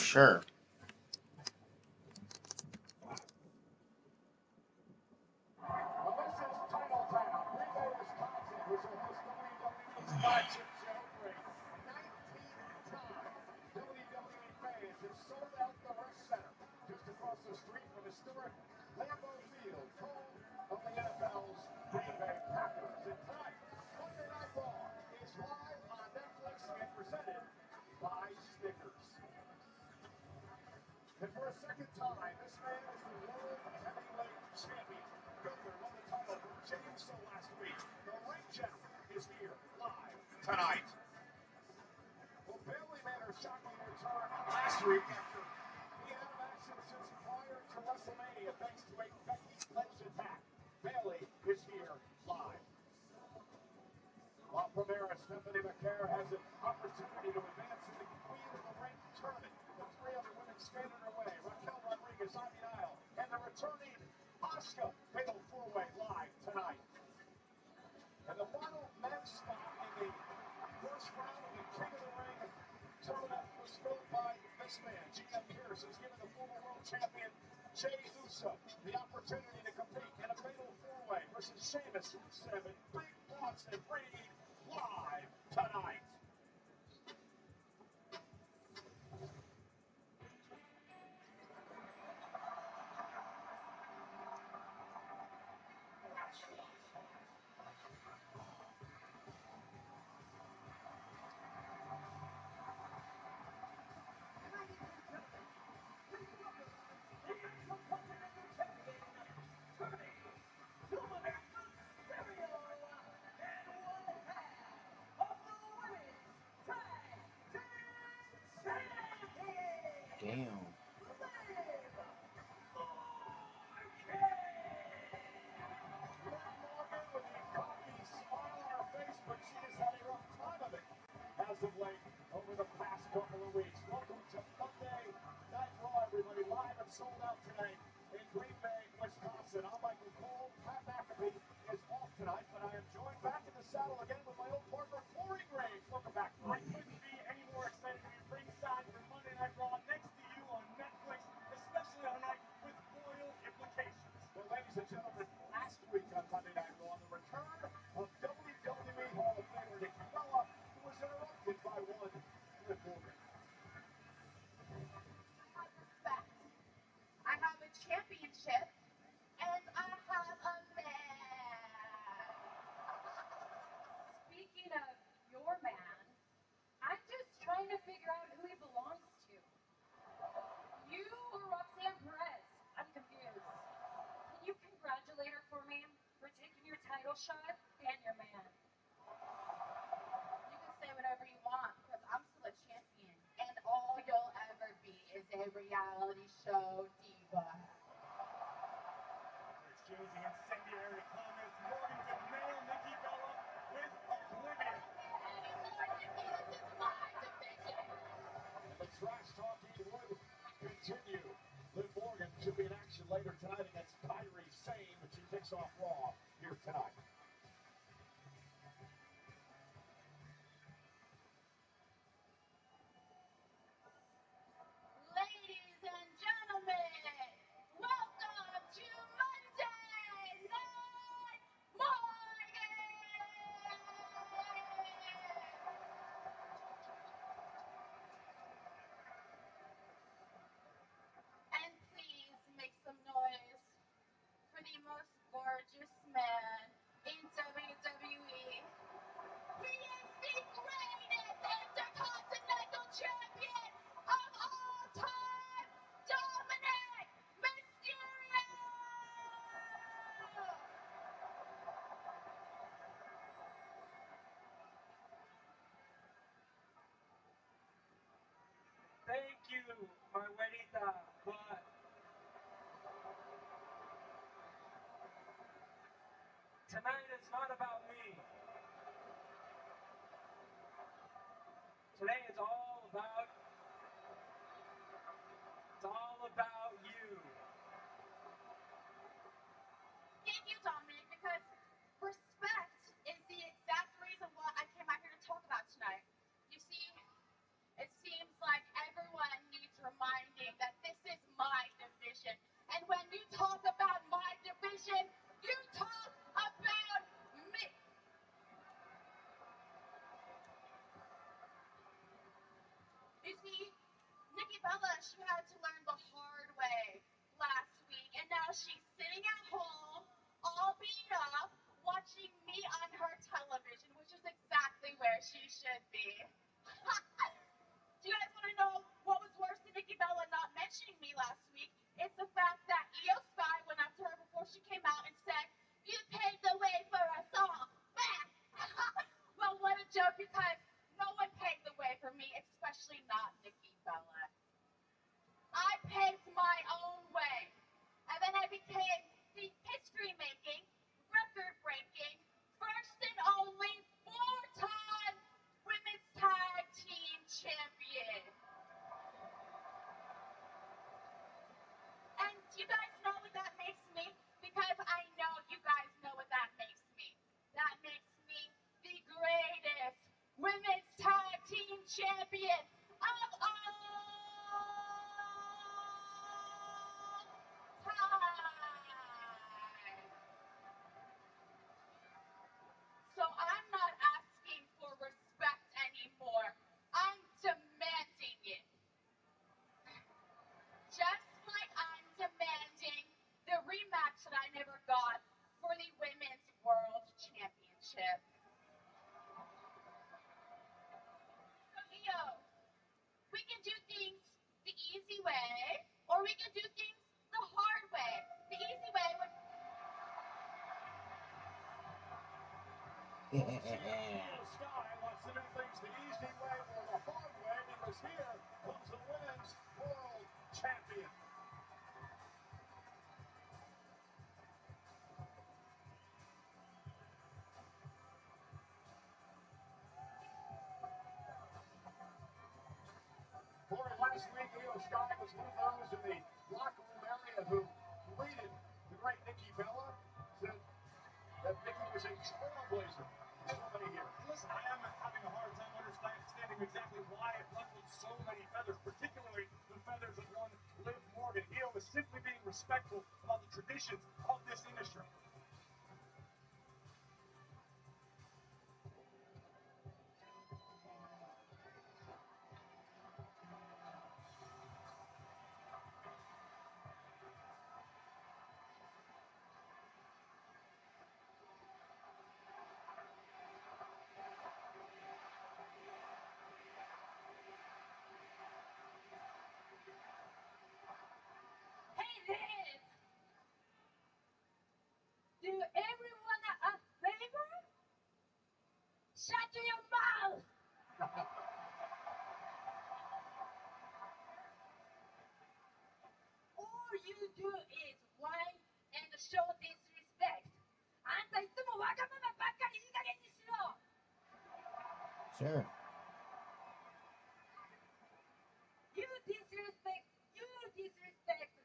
sure. Tonight. Last week, after being out of action since prior to WrestleMania, thanks to a Becky-led attack, Bayley is here live. While Primera Stephanie McCare has an opportunity to advance in the Queen of the Ring tournament, the three other women stand in her way. Raquel Rodriguez on the aisle, and the returning Asuka fatal four-way live tonight. And the final men's spot in the first round of the King of the Ring tournament was filled by this man. GM Pierce has given the former world champion Jey Uso the opportunity to compete in a fatal four-way versus Sheamus, Rusev, and Big Boss and Reed live tonight. Damn. As of late, over the past couple of weeks. Welcome to Monday Night Raw, everybody, live and sold out tonight in Green Bay, Wisconsin. I'm Michael Cole. Pat McAfee is off tonight, but I am joined back in the saddle again with my old partner, Corey Graves. Welcome back, Corey. I couldn't be any more excited to be ringside for Monday Night Raw next to you on Netflix, especially on a night with royal implications. Well, ladies and gentlemen, last week on Monday Night Raw, the return of WWE Hall of Famer Nikki Bella was interrupted by one Liv Morgan. I have respect. I have a championship, and I have a man. Speaking of your man, I'm just trying to figure out who he belongs to. You or Roxanne Perez? I'm confused. Can you congratulate her for me for taking your title shot and your man? You can say whatever you want, because I'm still a champion, and all you'll ever be is a reality show diva. Exchanging incendiary comments, Morgan would nail Nikki Bella with oblivion. Anymore, Nikki, this is my division. And the trash talking would continue. Liv Morgan should be in action later tonight against Kairi Sane, but she kicks off Raw here tonight. Ladies and gentlemen, welcome to Monday Night Morgan! And please make some noise for the most gorgeous man in WWE. He is the greatest intercontinental champion of all time, Dominic Mysterio! Thank you, my güerita, but tonight is not about me. Today is all about you. Thank you, Dominic, because respect is the exact reason why I came out here to talk about tonight. You see, it seems like everyone needs reminding You see, Nikki Bella, she had to learn the hard way last week, and now she's sitting at home, all beat up, watching me on her television, which is exactly where she should be. Do you guys want to know what was worse than Nikki Bella not mentioning me last week? It's the fact that Io Sky went up to her before she came out and said, "You paved the way for us all." Well, what a joke, because no one paved the way for me, especially not Nikki Bella. I paved my own way, and then I became the history-making, record-breaking, first and only four-time women's tag team champion. And do you guys know what that makes me? Because I know you guys know what that makes me. That makes me the greatest women's tag team champion of all time. So I'm not asking for respect anymore. I'm demanding it. Just like I'm demanding the rematch that I never got for the Women's World Championship. So, Io, we can do things the easy way, or we can do things the hard way. The easy way would... Io Sky wants to do things the easy way or the hard way, because here comes the Women's World Champion. Corey, last week, Io Sky was one of those in the locker room area who greeted the great Nikki Bella, said that Nikki was a trailblazer. Somebody here. Listen, I am having a hard time understanding exactly why it ruffled so many feathers, particularly the feathers of one Liv Morgan. Io was simply being respectful about the traditions of this industry. Hey Liz! Do everyone a favor? Shut your mouth! All you do is whine and show disrespect. あんたいつもわがままばっかりいい加減にしろ Sure. You disrespect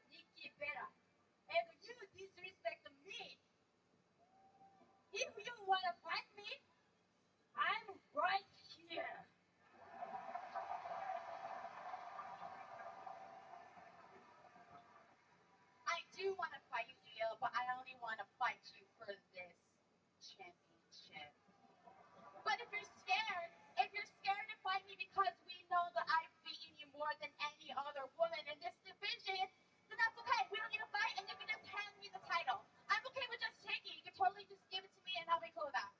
Nikki Bella, and you disrespect me. If you wanna fight me, I'm right here. I do want to fight you, Io, but I only want to fight you for this championship. But if you're scared to fight me because we know that I've beaten you more than any other woman in this division, then that's okay. We don't need to fight, and you can just hand me the title. I'm okay with just taking it. You can totally just give it to me, and I'll be cool with that.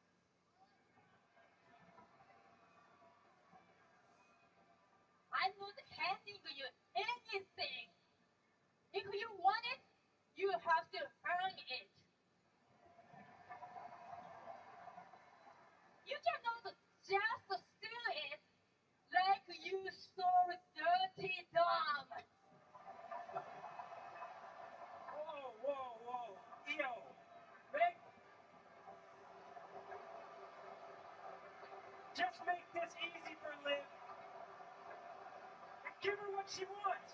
I'm not handing you anything. If you want it, you have to earn it. You cannot just steal it like you stole dirty dumb. Whoa, whoa, whoa. Io, make... Just make this easy for Liv. And give her what she wants.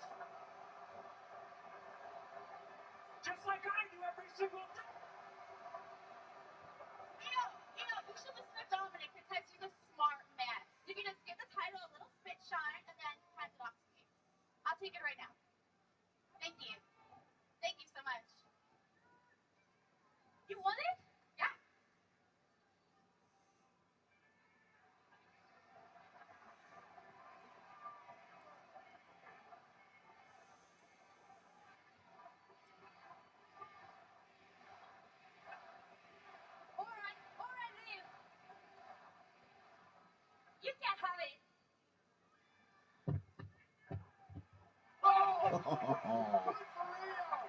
Just like I do every single day. Io, you should listen to Dominic because he's a smart man. You can just give the title a little spit shine and then hand it off to me. I'll take it right now. Thank you. Thank you so much. You want it? Yeah. You can't have it. Oh! Good for Io!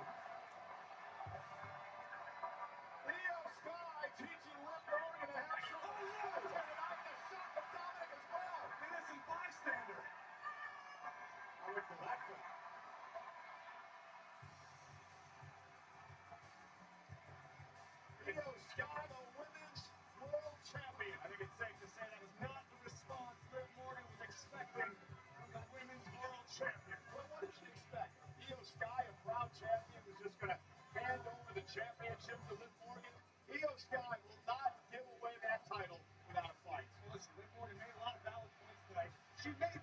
Io Sky teaching Liv Morgan to have some respect here tonight. The shot from Dominic as well. Innocent bystander. I went for that one. Io Sky, the women's world champion. I think it's safe to say that was not the response Liv Morgan was expecting from the women's world champion. Well, what did she expect? Io Sky, a proud champion, was just going to hand over the championship to Liv Morgan. Io Sky will not give away that title without a fight. Well, listen, Liv Morgan made a lot of valid points tonight. She may,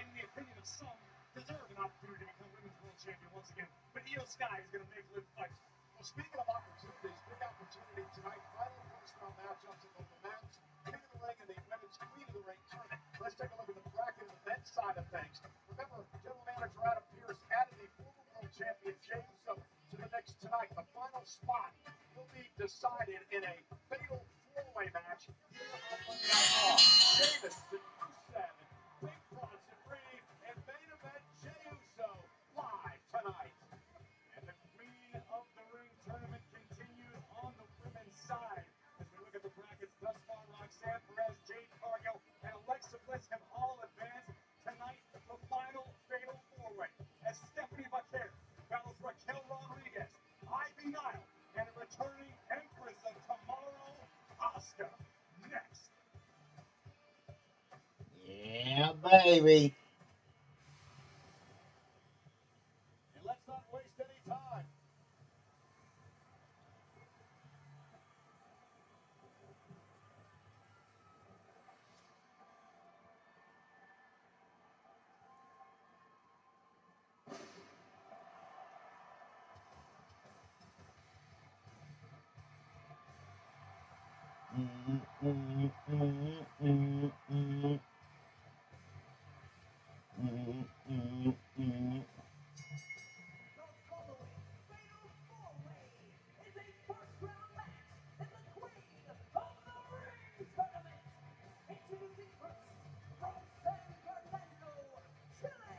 in the opinion of some, deserve an opportunity to become women's world champion once again. But Io Sky is going to make Liv fight. Well, speaking of opportunities, big opportunity tonight. Final first-round matchups in both the men's King of the Ring and the women's Queen of the Ring tournament. Let's take a look at the bracket on the men's side of things. Remember, General Manager Adam Pearce added the former world champion Jey Uso to the mix tonight. The final spot will be decided in a fatal four-way match here on Monday Night Raw. Sheamus, Rusev, Big Bronson Reed, and main event Jey Uso live tonight. And the Queen of the Ring tournament continues on the women's side. As we look at the brackets thus far, Roxanne Perez, Jade Cargill, and Alexa Bliss have all advanced. Tonight, the final fatal four-way as Stephanie Baker battles Raquel Rodriguez, Ivy Nile, and a returning Empress of Tomorrow, Asuka. Next. Yeah, baby. And let's not waste any time. Mm, mm, mm, mm, mm. Mm, mm, mm. The following fatal four-way is a first-round match in the Queen of the Ring tournament. Introducing first, from San Fernando, Chile,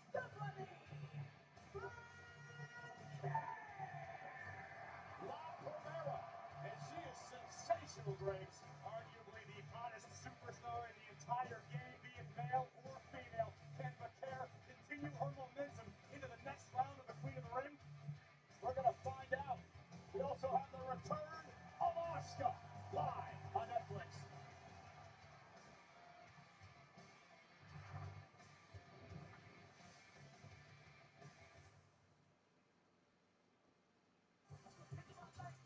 Stephanie La Primera, and she is sensational, Graves. Arguably the hottest superstar in the entire game, be it male or female. Can Baker continue her momentum into the next round of the Queen of the Ring? We're going to find out. We also have the return of Asuka live on Netflix.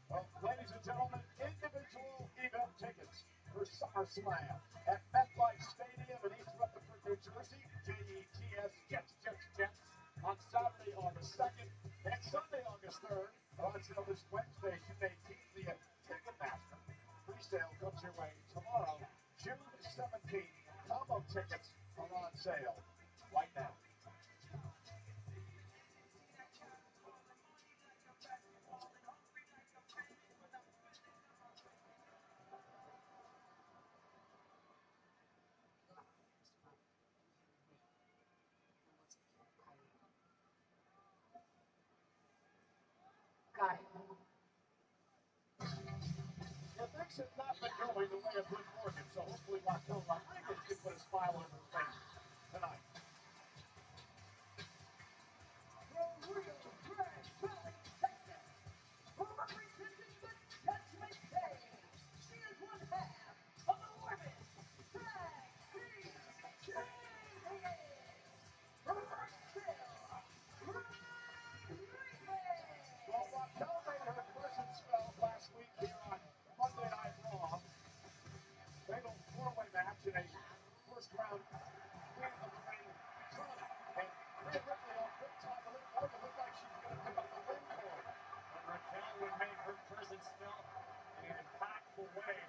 Well, ladies and gentlemen, individual event tickets for SummerSlam at MetLife Stadium in East Rutherford, New Jersey. JETS Jets on Saturday, August 2nd, and Sunday, August 3rd. On sale this Wednesday, June 18th, via Ticketmaster. Pre-sale comes your way tomorrow, June 17th. Combo tickets are on sale right now. Got it. Yeah, things have not been going the way of Liv Morgan, so hopefully Raquel Rodriguez can put a smile on her face tonight. from Rio Grande Valley, Texas, representing the Judgment Day. She is one half of the women's tag team champions, Raquel Rodriguez. Well, Raquel made her presence felt last week here on Monday Night Raw. Fatal four-way match in a first-round Queen of the Ring tournament. And Rhea Ripley on big time to Liv Morgan looked like she was going to pick up the win for her. But Raquel would make her presence felt in an impactful way,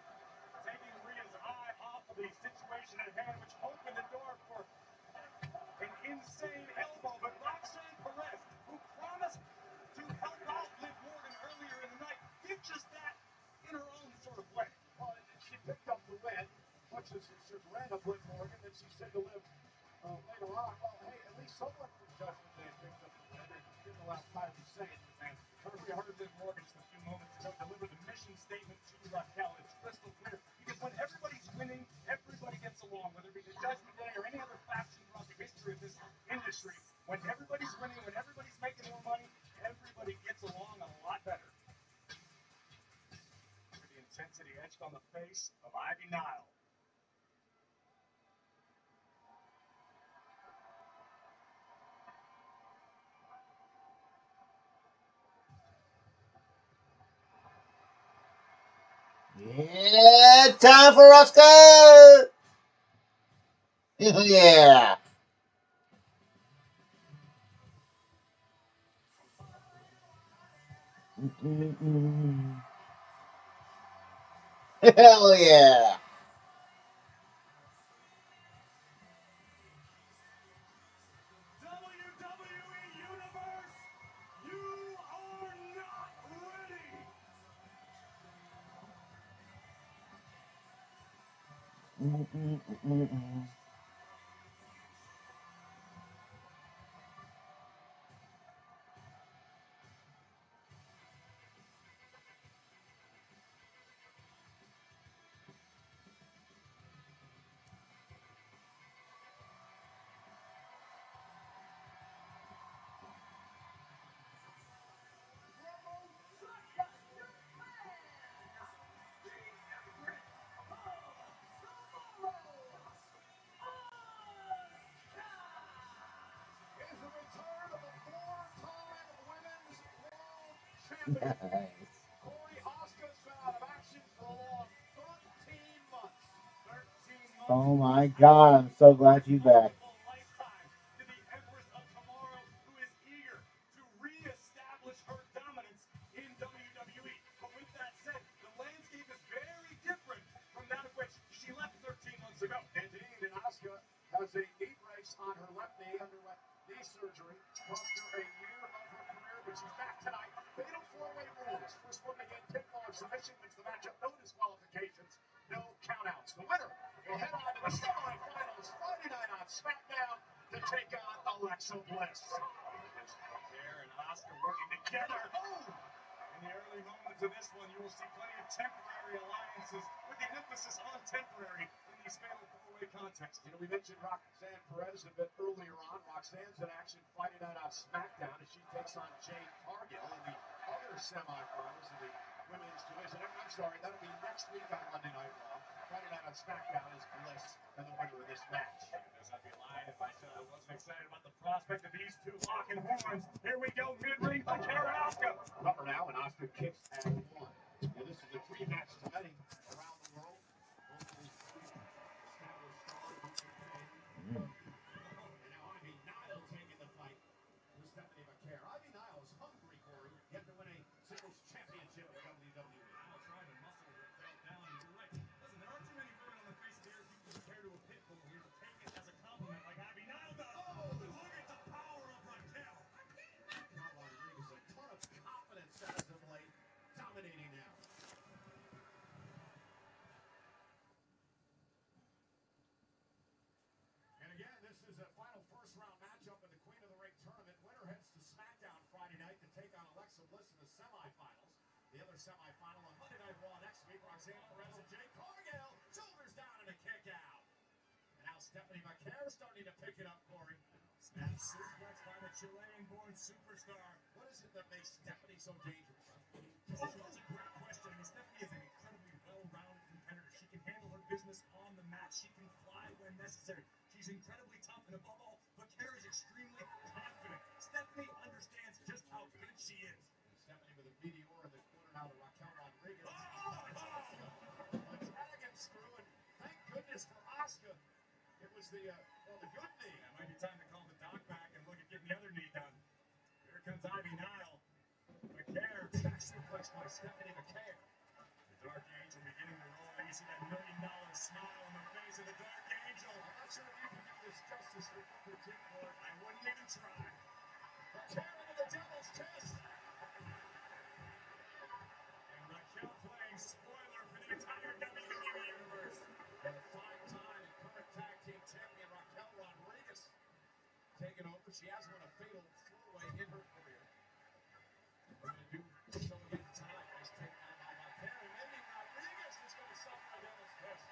taking Rhea's eye off of the situation at hand, which opened the door for an insane elbow. But Roxanne Perez, who promised to help out Liv Morgan earlier in the night, did just that in her own sort of way. Well, she picked up the win, but much as should random Liv Morgan that she's said to live later on. Well, hey, at least someone from Judgment Day picked up the win and didn't allow Kyrie Sane. And we heard Liv Morgan just a few moments ago deliver the mission statement to Raquel. It's crystal clear because when everybody's winning, everybody gets along, whether it be the Judgment Day or any other faction throughout the history of this industry. When everybody's winning, when everybody's making more money, everybody gets along a lot better. Look at the intensity etched on the face of Ivy Nile. Yeah, time for Roscoe. Yeah. Hell yeah. WWE Universe, you are not ready. Is the return of the four-time women's world champion. Nice. Corey, Asuka's been out of action for a long 13 months. 13 months. Oh my God, I'm so glad you're back. Lifetime to the Empress of Tomorrow, who is eager to reestablish her dominance in WWE. But with that said, the landscape is very different from that of which she left 13 months ago. Indeed, and Asuka has a knee brace on her left knee, underwent knee surgery, cost her a year of her career, but she's back tonight. Fatal four-way rules. First one to gain pinfall or submission wins the matchup. No disqualifications, no countouts. The winner will head on to the semifinals Friday night on SmackDown to take on Alexa Bliss. There and Asuka working together. Oh! In the early moments of this one, you will see plenty of temporary alliances with an emphasis on temporary in these fatal four-way contests. You know, we mentioned Roxanne Perez a bit earlier on. Roxanne's in action Friday night on SmackDown as she takes on Jade Cargill in the other semifinals of the women's division. I'm sorry, that'll be next week on Monday Night Raw. Friday night on SmackDown is Bliss and the winner of this match. Because I'd be lying if I said I wasn't excited about the prospect of these two locking horns. Here we go, mid-ring by Karen Asuka. Cover now, and Asuka kicks at one. Now, this is a dream match to many around the world. Both of these established stars who contend. And now Ivy Nile taking the fight with Stephanie McCare. Ivy Nile is hungry, Corey, yet to win a singles championship in WWE. I'll try to muscle Raquel down. And you're right. Listen, there aren't too many women on the face of the earth you can compare to a pit bull here to take it as a compliment like Ivy Nile does. Oh, look at the power of Raquel. Raquel Rodriguez, a ton of confidence as of late, dominating now. And again, this is a final first-round matchup in the Queen of the Ring tournament. Winner heads to SmackDown Friday night to take on Alexa Bliss in the semifinals. The other semifinal on Monday Night Raw next week. Roxanne Perez and Jade Cargill, shoulders down and a kick out. And now Stephanie McCare starting to pick it up, Corey. Snap suplex by the Chilean-born superstar. What is it that makes Stephanie so dangerous? That's a great question. I mean, Stephanie is an incredibly well-rounded competitor. She can handle her business on the mat. She can fly when necessary. She's incredibly tough, and above all, McCare is extremely confident. Stephanie understands just how good she is. Stephanie with a meteor in the corner now to Raquel Rodriguez. A dragon screw, and thank goodness for Asuka. It was the good knee. Yeah, it might be time to call the doc back and look at getting the other knee done. Here comes Ivy Nile. McCare, Back suplex by Stephanie McCare. the Dark Angel beginning to roll. You see that $1 million smile on the face of the Dark Angel. I'm not sure if you can do this justice with number 2 for it. I wouldn't even try. McCare into the devil's chest. And Raquel playing spoiler for the entire WWE Universe. And 5 She has won a fatal four-way in her career. We're going to do so again tonight. Nice takedown by Montero. And Mindy Rodriguez is going to suffer a devil's fist.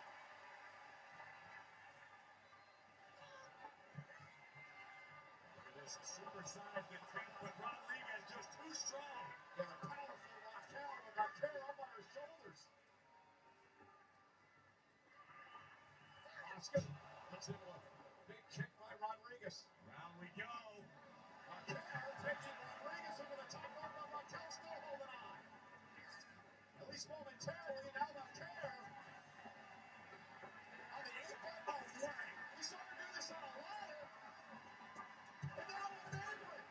This supersized attempt, but Rodriguez just too strong. Yeah, a powerful Raquel, but Montero up on her shoulders. Oscar gets into a big kick by Rodriguez. Round we go. Raquel taking Rodriguez over the top rope, but Raquel still holding on. At least momentarily, now Raquel on the apron. Oh, way. We saw her do this on a ladder. And now on an apron.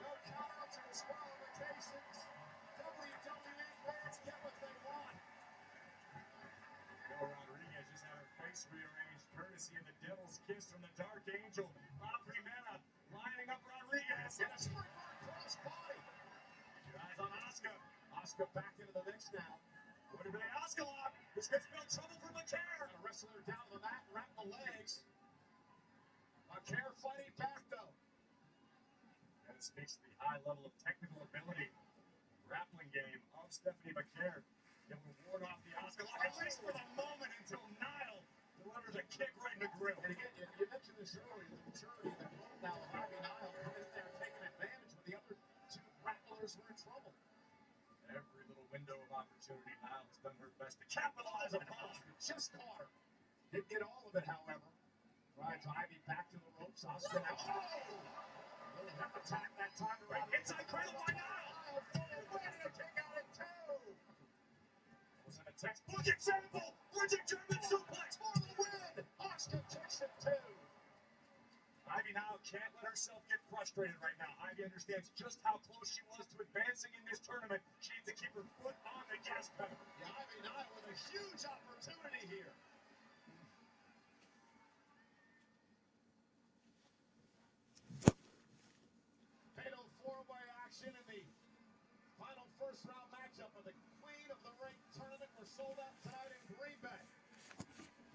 No countouts or disqualifications. WWE fans get what they want. Bill Rodriguez just had her face rearranged, courtesy of the Devil's Kiss from the Dark Angel. La Primera lining up Rodriguez. And a springboard cross body. Your eyes on Asuka. Asuka back into the mix now. What did they Asuka lock? This could spell trouble for McCare. Trying to wrestle her down to the mat and wrap the legs. McCare fighting back though. And it speaks to the high level of technical ability, grappling game of Stephanie McCare. It will ward off the Asuka lock, at least for the moment, until Nile delivers a kick right in the grill. And again, you mentioned this earlier, the maturity, the growth now of Ivy Nile coming in there taking advantage when the other two grapplers were in trouble. Every little window of opportunity, Nile has done her best to capitalize upon. Just caught her. Didn't get all of it, however. Drives Ivy back to the ropes. Asuka now. Oh! Little hip attack that time around. Inside cradle by Nile. Forward, ready to kick out at two. Was it a textbook example? Bridget German suplex For the win. Asuka kicks it two. Ivy now can't let herself get frustrated right now. Ivy understands just how close she was to advancing in this tournament. She needs to keep her foot on the gas pedal. Yeah, Ivy Nile with a huge opportunity here. Fatal four-way action in the final first round matchup of the Queen of the Ring tournament. We're sold out tonight in Green Bay.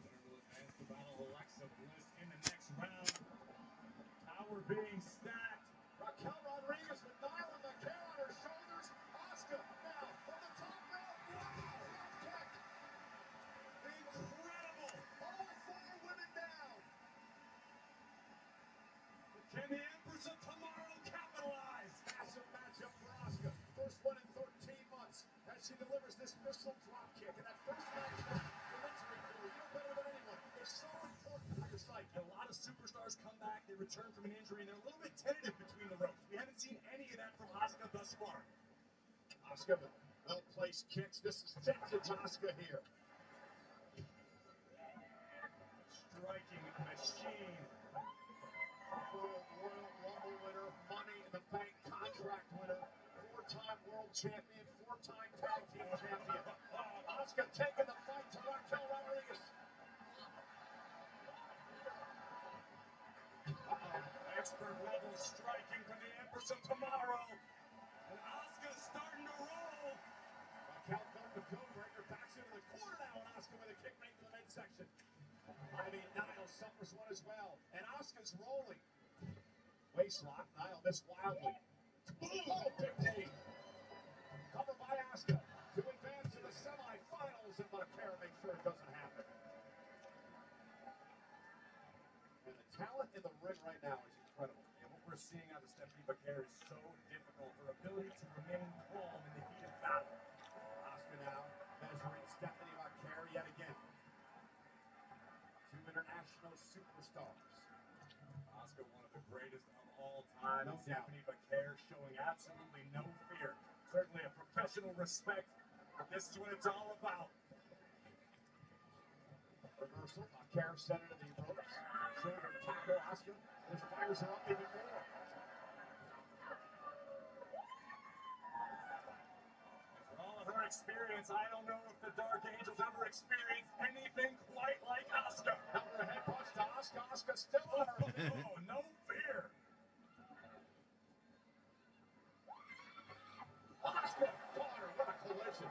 Winner will advance to battle Alexa Bliss in the next round. Tower being stacked. Raquel Rodriguez with Nile and McCare on her shoulders. Asuka now from the top rope. Wow! Left kick. Incredible! All four women down. Can the Empress of Tomorrow capitalize? Massive matchup for Asuka. First one in 13 months as she delivers this missile drop kick. And that first match back from injury for you know better than anyone. It's so important for your psyche. And a lot of superstars come back, they return from an injury, and they're a little bit tentative between the ropes. We haven't seen any of that from Asuka thus far. Asuka with well-placed kicks. This is vintage Asuka here. Striking machine. Royal Rumble winner, Money in the Bank contract winner, four-time world champion, four-time tag team champion. Asuka taking the fight to Raquel Rodriguez. Expert level striking from the Empress of Tomorrow. And Asuka's starting to roll. Raquel felt the code breaker, backs into the corner now, and Asuka with a kick right to the midsection. Ivy Nile suffers one as well, and Asuka's rolling. Waist lock, Nile missed wildly. Boom! Oh, big knee. Cover by Asuka to advance to the semifinals, and McCare makes sure it doesn't happen. And the talent in the ring right now is incredible. And what we're seeing out of Stephanie McCare is so difficult. Her ability to remain calm in the heat of battle. Asuka now measuring Stephanie McCare yet again. Two international superstars. Asuka, one of the greatest of all time. No doubt. Stephanie McCare showing absolutely no fear. Certainly a professional respect. But this is what it's all about. Reversal. McCare sent into the ropes. Shoulder tackle. Asuka just fires her up even more. For all of her experience, I don't know if the Dark Angels ever experienced anything quite like Asuka. Counter head punch to Asuka. Asuka still on her. Oh, no fear. Asuka caught her. What a collision.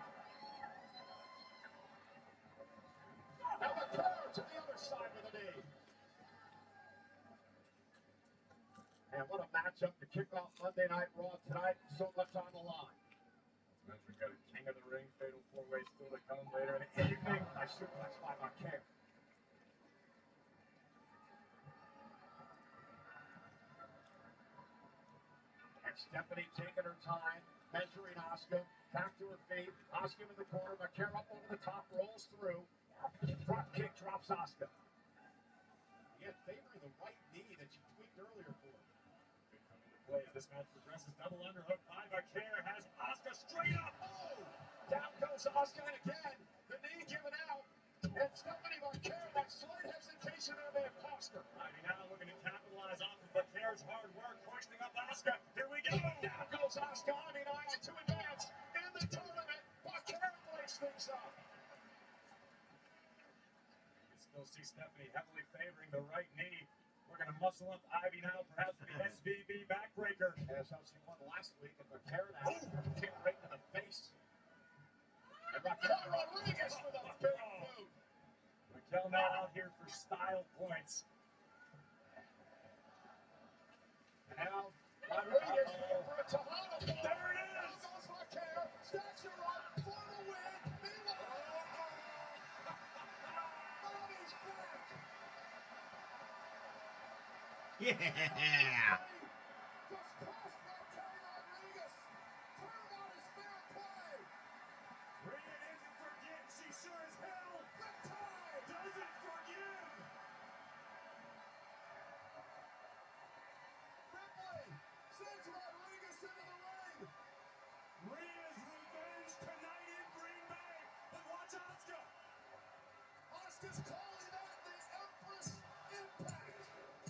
Now McCare matchup to kick off Monday Night Raw tonight. So much on the line. As we've got a King of the Ring fatal four-way still to come later in the evening. I should watch by my care. And Stephanie taking her time, measuring Asuka. Back to her feet. Asuka in the corner. McCare up over the top, rolls through. Drop kick drops Asuka. Again, favoring the right knee that she tweaked earlier for her. Could come into play as this match progresses. Double underhook by McCare has Asuka straight up. Oh! Down goes Asuka, and again, the knee given out. And Stephanie McCare, that slight hesitation there may have cost her. Ivy now looking to capitalize off of McCare's hard work, hoisting up Asuka. Here we go. Down goes Asuka. Ivy Nile to advance in the tournament. McCare breaks things up. You can still see Stephanie heavily favoring the right knee. We're going to muscle up Ivy now, perhaps for the SVB backbreaker. That's how she won last week, and McCare now kick right to the face. And Raquel Rodriguez with a big boot. Raquel now out here for style points. And now Rodriguez going for a Tejano. There it is. Now goes Raquel. Stacks her up for the win. Meanwhile, Bobby's back. Yeah. Just crossed Raquel Rodriguez. Turnabout is fair play. Rhea doesn't forget. She sure as hell Riptide. doesn't forgive. Ripley sends Rodriguez into the ring. Rhea's revenge tonight in Green Bay. But watch Asuka. Asuka's calling that the Empress Impact.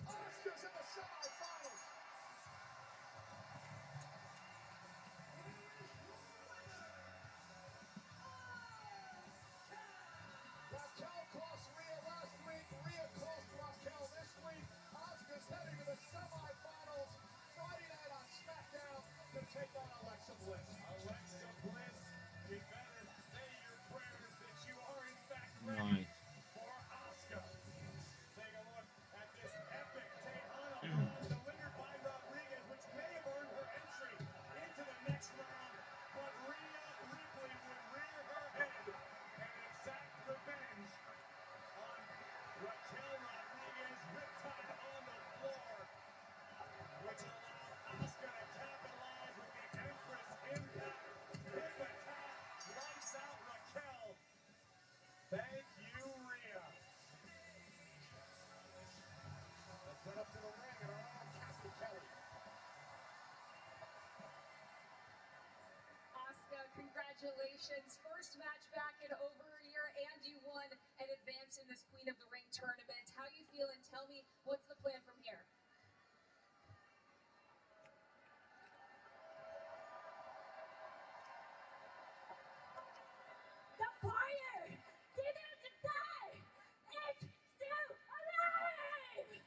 Asuka's in the semifinals. Raquel cost Rhea last week. Rhea cost Raquel this week. Asuka's heading to the semifinals Friday night on SmackDown to take on Alexa Bliss. Alexa Bliss, you better say your prayers that you are in fact ready Nice. for Asuka. Take a look at this epic Tejano bomb delivered by Rodriguez, which may have earned her entry into the next round, but Rhea Ripley would rear her head and exact revenge on Raquel Rodriguez, riptide on the floor, which allowed Asuka to capitalize with the Empress Impact. Hip attack, lights out Raquel. Thank you, Rhea. Let's head up to the ring and our own Kathy Kelly. Asuka, congratulations. First match back in over a year, and you won and advanced in this Queen of the Ring tournament. How you feeling? Tell me, what's the plan from here? The fire didn't die. It's still alive.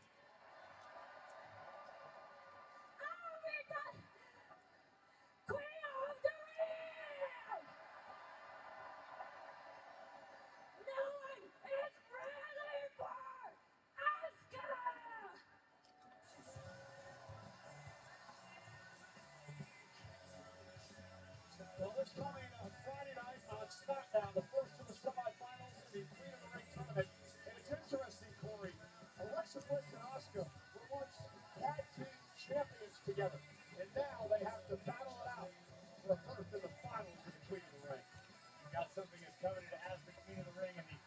I'll be the Queen of the Ring. No one is ready for Asuka. Well, this coming Friday night on SmackDown, the first of the semifinals in the Queen of the Ring tournament. And it's interesting, Corey. Alexa Bliss and Asuka were once tag team champions together. And now they have to battle it out for a berth in the finals of the Queen of the Ring. You got something as coveted as the Queen of the Ring and the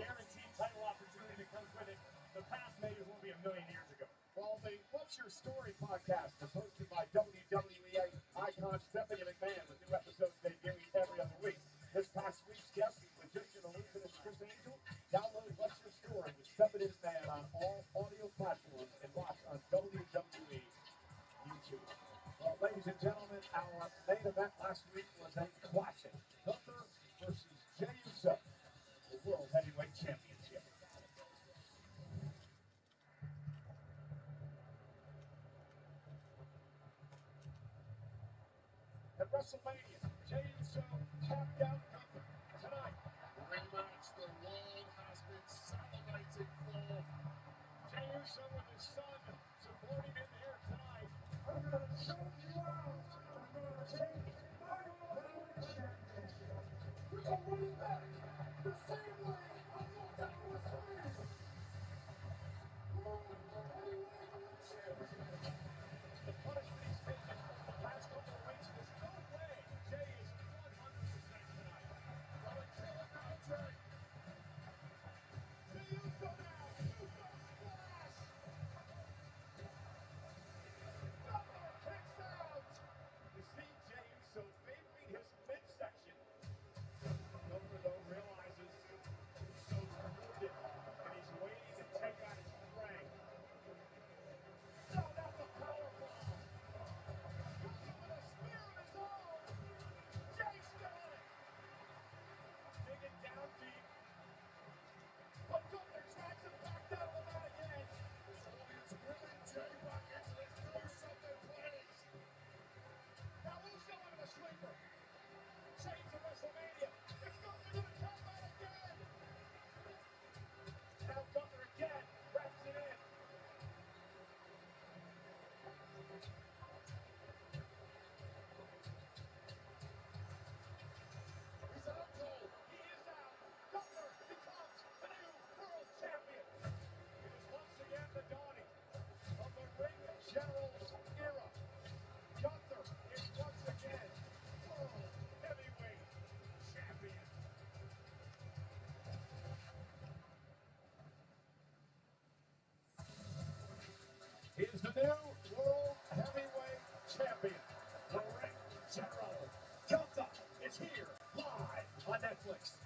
guaranteed title opportunity that comes with it. The past may as well be a million years ago. Well, the What's Your Story podcast is hosted by WWE icon Stephanie McMahon with new episodes debuting every other week. This past week's guest is magician illusionist Chris Angel. Download What's Your Story with Stephanie McMahon on all audio platforms and watch on WWE YouTube. Well, ladies and gentlemen, our main event last week was a classic. Gunther versus Jey Uso, the World Heavyweight Championship. At WrestleMania, Jey Uso tapped out Gunther. Tonight, the ring match the world has been salivating for. Jey Uso with his son supporting him here tonight. I'm running back the same way I walked out of WrestleMania. World Heavyweight Champion. The punishment he's taken over the past couple of weeks, there's no way Jay is 100% tonight. Gonna kill it now, Jay. Jey Uso now. Uso splash. Gunther kicks out. You see Jay Uso favoring his midsection. Gunther, though, realizes Uso's wounded, and he's waiting to take out his prey. Oh, that's a powerbomb. Gunther with a spear of his own. Jay still in it. Digging down deep. But Gunther drags him back down to the mat again. This audience willing Jay back into this do something place. Now Uso into the sleeper. Chains of WrestleMania. Is Gunther gonna count that again? Now Gunther again wraps it in. He's out cold. He is out. Gunther becomes the new world champion. It is once again the dawning of the Ring General's era. Gunther is once again world heavyweight champion. He is the new world heavyweight champion. The Ring General. Gunther is here live on Netflix.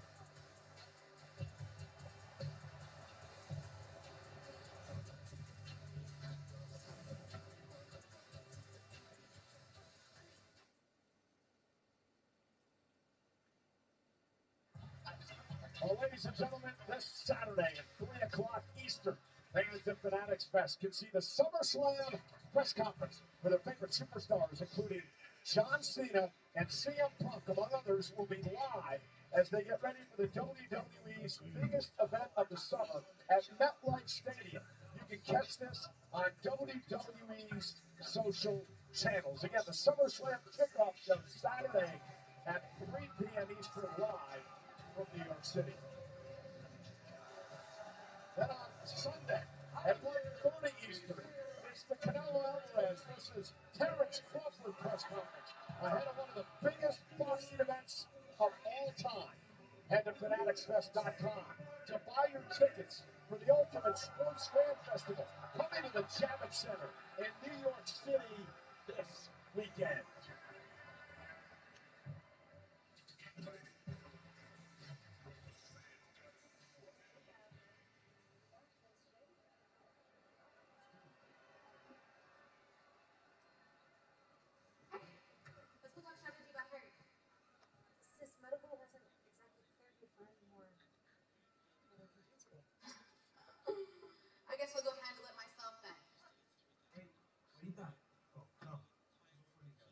Well, ladies and gentlemen, this Saturday at 3 o'clock Eastern, fans at Fanatics Fest can see the SummerSlam press conference where their favorite superstars, including John Cena and CM Punk, among others, will be live as they get ready for the WWE's biggest event of the summer at MetLife Stadium. You can catch this on WWE's social channels. Again, the SummerSlam kickoff show Saturday at 3 p.m. Eastern live from New York City. Then on Sunday at 1:30 Eastern, it's the Canelo Alvarez versus Terrence Crawford press conference ahead of one of the biggest boxing events of all time. Head to fanaticsfest.com to buy your tickets for the Ultimate Sports Fan Festival coming to the Javits Center in New York City this weekend. Let's go talk shop if you got hurt. Sis, medical hasn't exactly cleared me for any more than I can do today. I guess I'll go handle it myself then. Hey, ahorita. Oh, no. Before you go.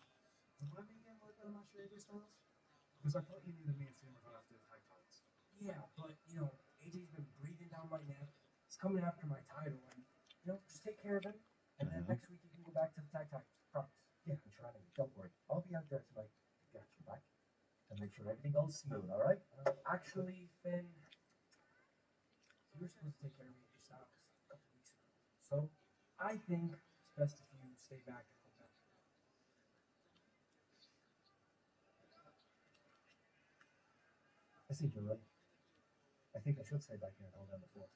¿Me puedes enviar more para más AJ Styles? Because I thought you knew that me and Sam were going after the tag titles. Yeah, but, AJ's been breathing down my neck. He's coming after my title, and, just take care of him. And then next week you can go back to the tag titles. Promise. Yeah, I'm trying to. Don't worry. I'll be out there tonight to get you back. And make sure everything goes smooth, all right? Actually, Finn, you were supposed to take care of AJ Styles a couple weeks ago. So, I think it's best if you stay back and hold down. I think you're right. I think I should stay back here and hold down the fort.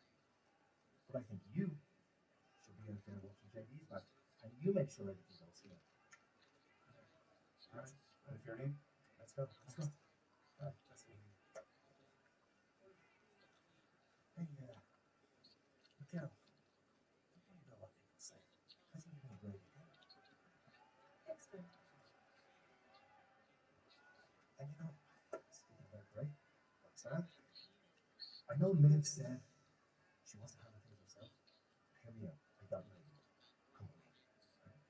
But I think you should be out there watching JD's back. And you make sure everything goes smooth. Alright, and if you're in, let's go. Let's go. Alright, let's see. Hey, Miguel, don't worry about what people say. I think you're doing great, okay? Thanks, Finn. And speaking about great, Roxanne, I know Liv said she wants to handle things herself. Hear me out. I got an idea. Come with me. Alright?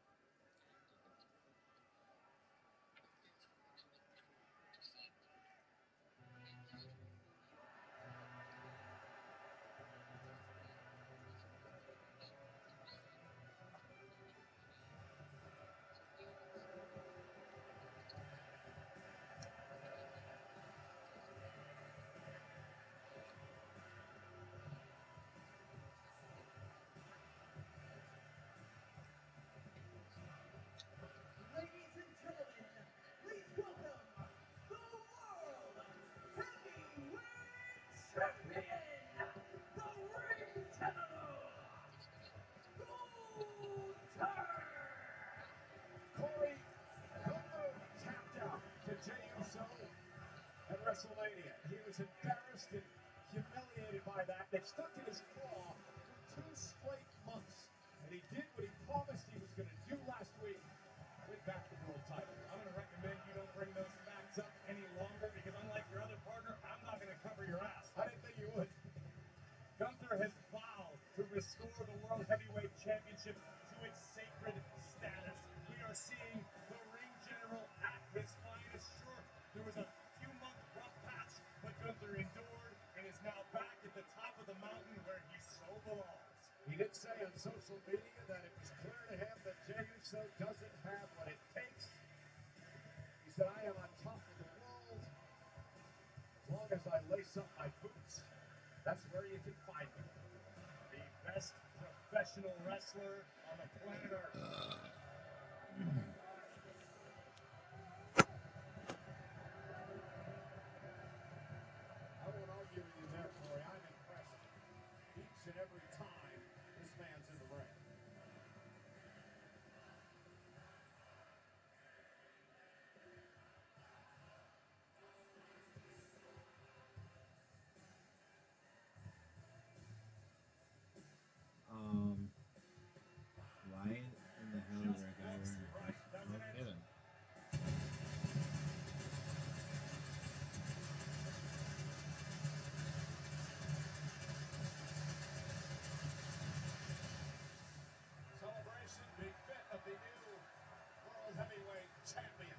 he was embarrassed and humiliated by that. It stuck in his craw for 2 straight months. And he did what he promised he was going to do last week. Win back the world title. I'm going to recommend you don't bring those facts up any longer because unlike your other partner, I'm not going to cover your ass. I didn't think you would. Gunther has vowed to restore the World Heavyweight Championship to its sacred status. We are seeing the ring general at his finest. Sure, there was a few-month rough patch, but Gunther endured and is now back at the top of the mountain where he so belongs. He did say on social media that it was clear to him that Jey Uso doesn't have what it takes. He said, I am on top of the world. As long as I lace up my boots, that's where you can find me. The best professional wrestler on the planet Earth. I won't argue with you there, Corey. I'm impressed each and every time this man's in the ring. Why in the hell is there a guy wearing reflective? Okay then. Celebration befit of the new World Heavyweight Champion.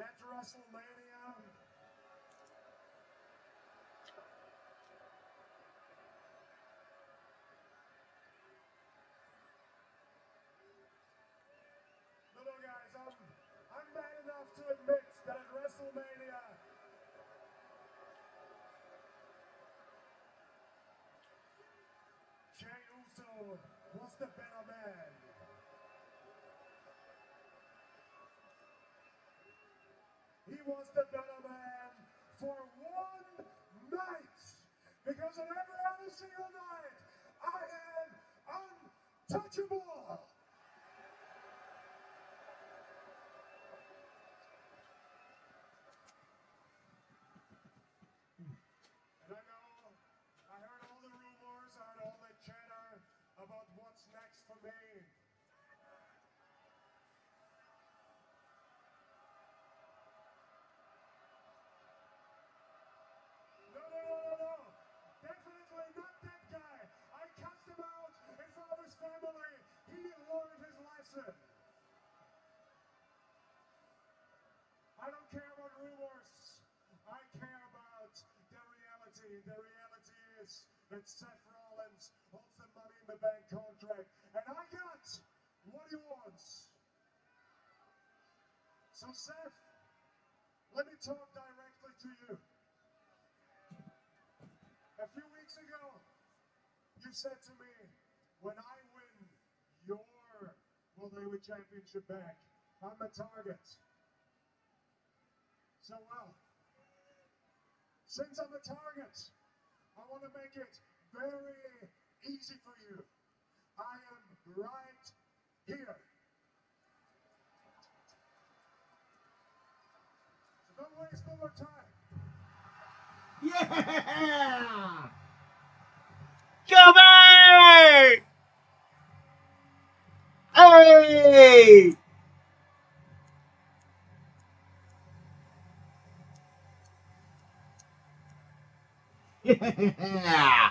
At WrestleMania, no, guys, I'm bad enough to admit that at WrestleMania, Jey Uso was the better man. He was the better man for one night. Because on every other single night, I am untouchable. And I know, I heard all the rumors, I heard all the chatter about what's next for me. No. Definitely not that guy. I cussed him out in front of his family. He learned his lesson. I don't care about rumors. I care about the reality. The reality is that Seth Rollins holds the Money in the Bank contract, and I got what he wants. So, Seth, let me talk directly to you. A few weeks ago, you said to me, when I win your World Heavyweight Championship back, I'm the target. So, well, since I'm the target, I want to make it very easy for you. I am right here. So don't waste no more time. Yeah! Gilbert! Hey! Yeah!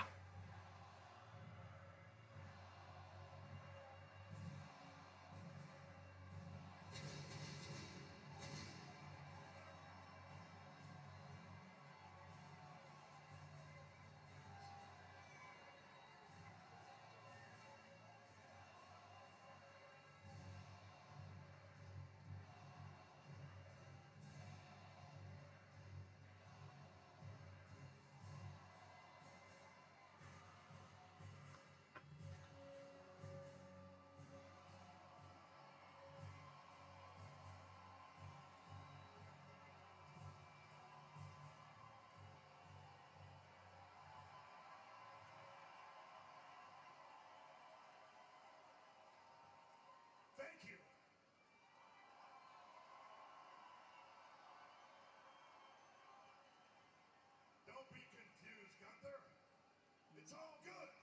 It's all good.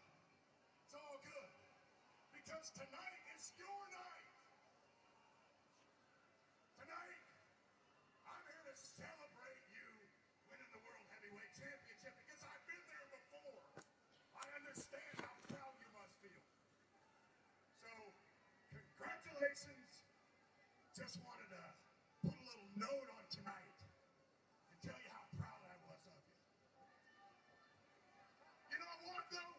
It's all good. Because tonight is your night. Tonight, I'm here to celebrate you winning the World Heavyweight Championship because I've been there before. I understand how proud you must feel. So, congratulations. Just wanted to put a little note on tonight and tell you how proud I was of you. You know what, though?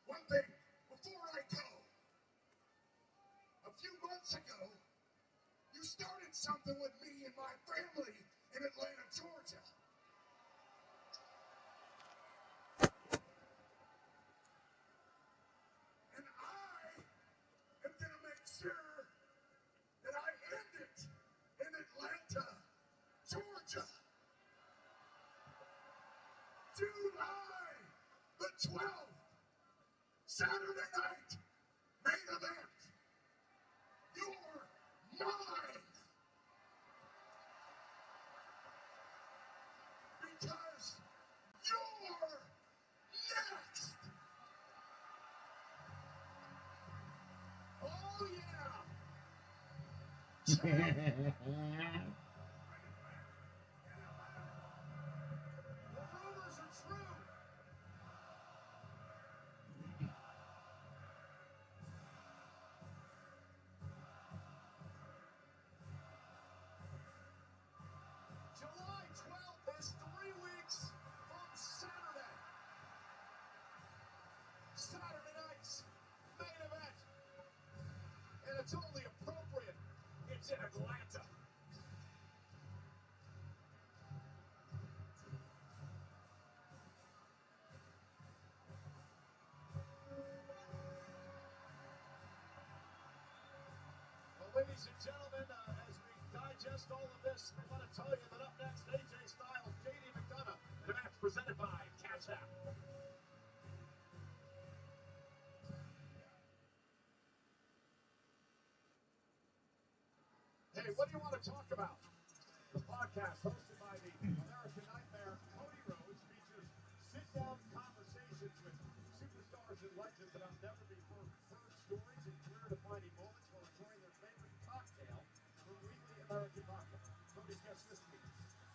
One thing, before I go, a few months ago, you started something with me and my family in Atlanta, Georgia. And I am going to make sure that I end it in Atlanta, Georgia. July the 12th, Saturday night, main event. You're mine. Because you're next. Oh, yeah. The rumors are true. July 12th is 3 weeks from Saturday. Saturday night's main event. And it's only appropriate. It's in Atlanta. Well, ladies and gentlemen, as we digest all of this, we want to tell you that up next, AJ Styles, JD McDonough, and a match presented by Cash App. Hey, what do you want to talk about? The podcast hosted by the American Nightmare, Cody Rhodes, features sit-down conversations with superstars and legends about never-before-heard stories and career-defining moments while enjoying their favorite cocktail from Weekly American Vodka. Cody's guest this week,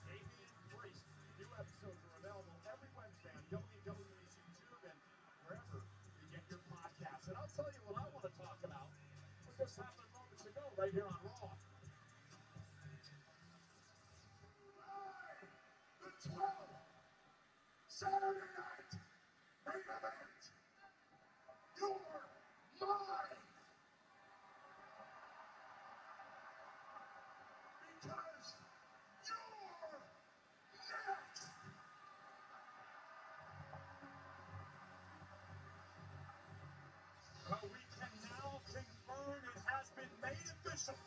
Damian Priest. New episodes are available every Wednesday on WWE YouTube and wherever you get your podcasts. And I'll tell you what I want to talk about. What just happened moments ago right here on Raw. The 12th, Saturday night, main event. You're mine. Because you're next. Well, we can now confirm it has been made official.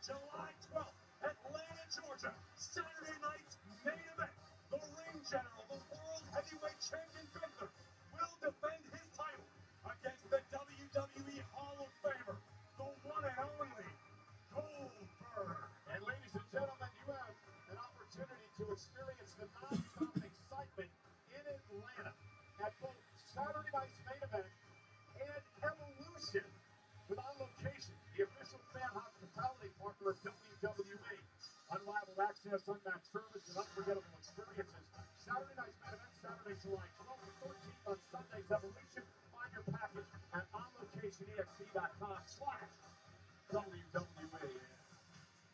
July 12th, Atlanta, Georgia, Saturday night's main event. The ring general, the world heavyweight champion Gunther, will defend his title against the WWE Hall of Famer, the one and only Goldberg. And ladies and gentlemen, you have an opportunity to experience the non-stop excitement in Atlanta at both Saturday night's main event and Evolution, with On Location, the official fan hospitality partner of WWE. Unrivaled access, unmatched service, and unforgettable experiences. Saturday night's main event, Saturday, July 12th and 13th on Sunday's Evolution. Find your package at onlocationext.com/WWE.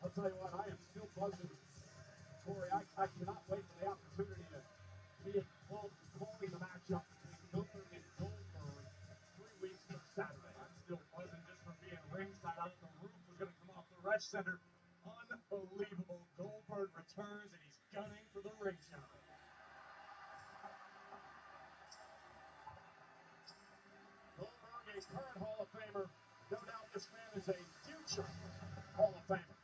I'll tell you what, I am still buzzing, Corey. I cannot wait for the opportunity to be involved in calling the matchup between Gunther and Goldberg 3 weeks from Saturday. I'm still buzzing just from being ringside. I thought the roof was going to come off the Resch Center. Unbelievable. Goldberg returns, and he's gunning for the ring general. Goldberg, a current Hall of Famer. No doubt this man is a future Hall of Famer.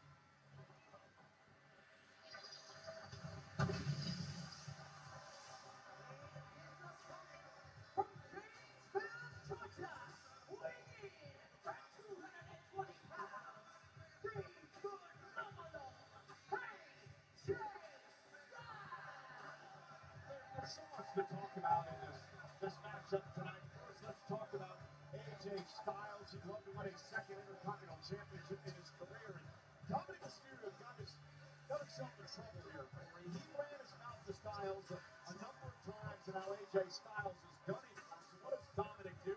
From Gainesville, Georgia, weighing in at 220 pounds, the phenomenal AJ Styles. There's so much to talk about in this this matchup tonight. First, let's talk about AJ Styles. He'd love to win a second Intercontinental Championship in his career. And Dominic Mysterio got himself in trouble here, Corey. He ran his mouth to Styles a number of times, and now AJ Styles has done it for him. So what does Dominic do?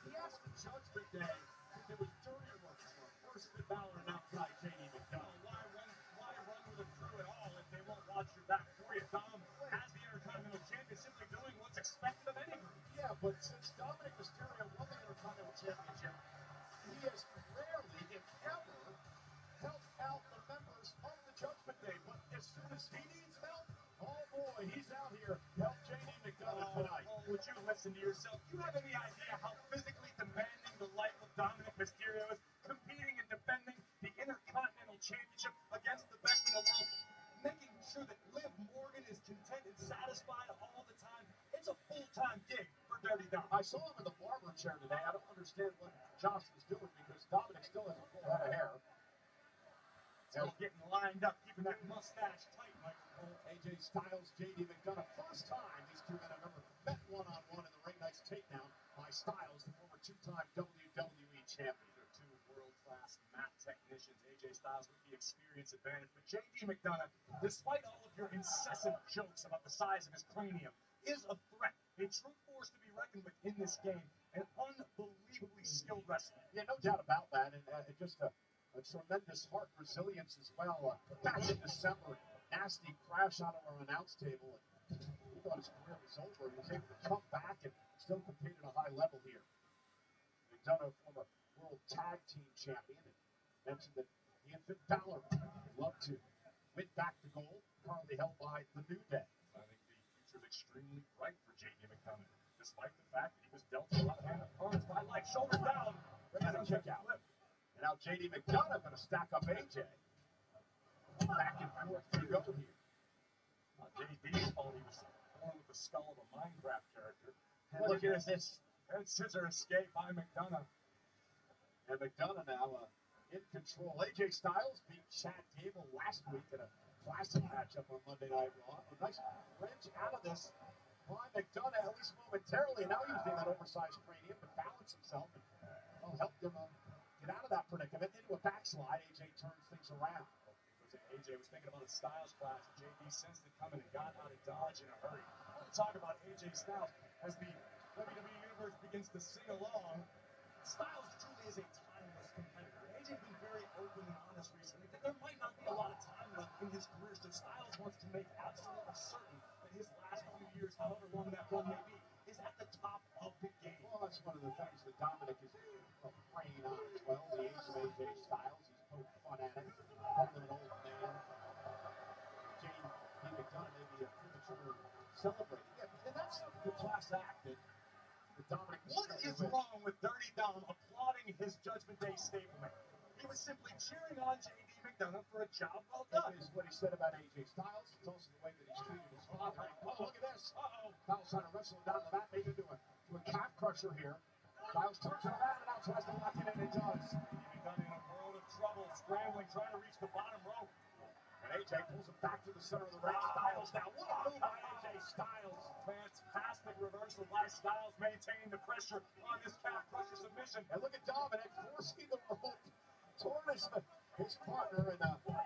He asked the Judgment Day if there was dirty work for him. First, Finn Balor and outside JD McDonald. Why run with a crew at all if they won't watch your back for you? Dom, as the Intercontinental Champion, simply doing what's expected of any group. Yeah, but since Dominic Mysterio won the Intercontinental Championship, he has rarely, if ever, helped out the members of the Judgment Day. But as soon as he needs help, oh boy, he's out here to help JD McDonald tonight. Oh, would you listen to yourself? Do you have any idea how physically demanding the life of Dominic Mysterio is? Competing and defending the Intercontinental Championship against the best in the world, making sure that Liv Morgan is content and satisfied all the time. It's a full-time gig for Dirty Dom. I saw him in the barber chair today. I don't understand what Josh was doing because Dominic still has a full head of hair. Still getting lined up, keeping that mustache tight, Michael Cole. AJ Styles, JD McDonough. First time these two men have ever met one-on-one in the ring. Nice takedown by Styles, the former two-time WWE champion. They're two world-class mat technicians. AJ Styles with the experience advantage. But JD McDonough, despite all of your incessant jokes about the size of his cranium, is a threat. A true force to be reckoned with in this game. An unbelievably skilled wrestler. Yeah, no doubt about that. And just a tremendous heart resilience as well. Back in December, nasty crash out of our announce table. And he thought his career was over. He was able to come back and still compete at a high level here. McDonough, former world tag team champion, and mentioned that he and Finn Balor would love to win back the gold, currently held by the New Day. I think the future is extremely bright for JD McDonough, despite the fact that he was dealt a left-hand of cards by life. Shoulders down. And a kick out. And now JD McDonough going to stack up AJ. Back and forth they go here. JD thought he was born with the skull of a Minecraft character. And look at this. Head scissor escape by McDonough. And McDonough now in control. AJ Styles beat Chad Gable last week in a classic matchup on Monday Night Raw. A nice wrench out of this by McDonough, at least momentarily. And now using that oversized cranium to balance himself and help him get out of that predicament into a backslide. AJ turns things around. AJ was thinking about a Styles clash. JD sensed it coming and got out of Dodge in a hurry. I want to talk about AJ Styles as the WWE Universe begins to sing along. Styles truly is a timeless competitor. AJ's been very open and honest recently that there might not be a lot of time left in his career, so Styles wants to make absolutely certain that his last few years, however long that run may be, is at the top of the game. Well, that's one of the things that Dominic is preying on as well. The age of AJ Styles. He's poking fun at it, calling him an old man. JD McDonough may be premature celebrating. Yeah, and that's the class act that Dominic What is wrong with Dirty Dom applauding his Judgment Day stablemate? He was simply cheering on JD McDonough for a job well done. Is what he said about AJ Styles. It's also the way that he's treated his father. Oh, look at this. Styles trying to wrestle him down the mat, maybe to a calf crusher here. Styles turns it around and now tries to lock it in, and does. JD McDonough in a world of trouble, scrambling, trying to reach the bottom rope. And AJ pulls him back to the center of the ring. Styles now. What a move by AJ Styles. Fantastic reversal by Styles, maintaining the pressure on this calf crusher submission. And look at Dominic forcing the rope toward his partner. And looks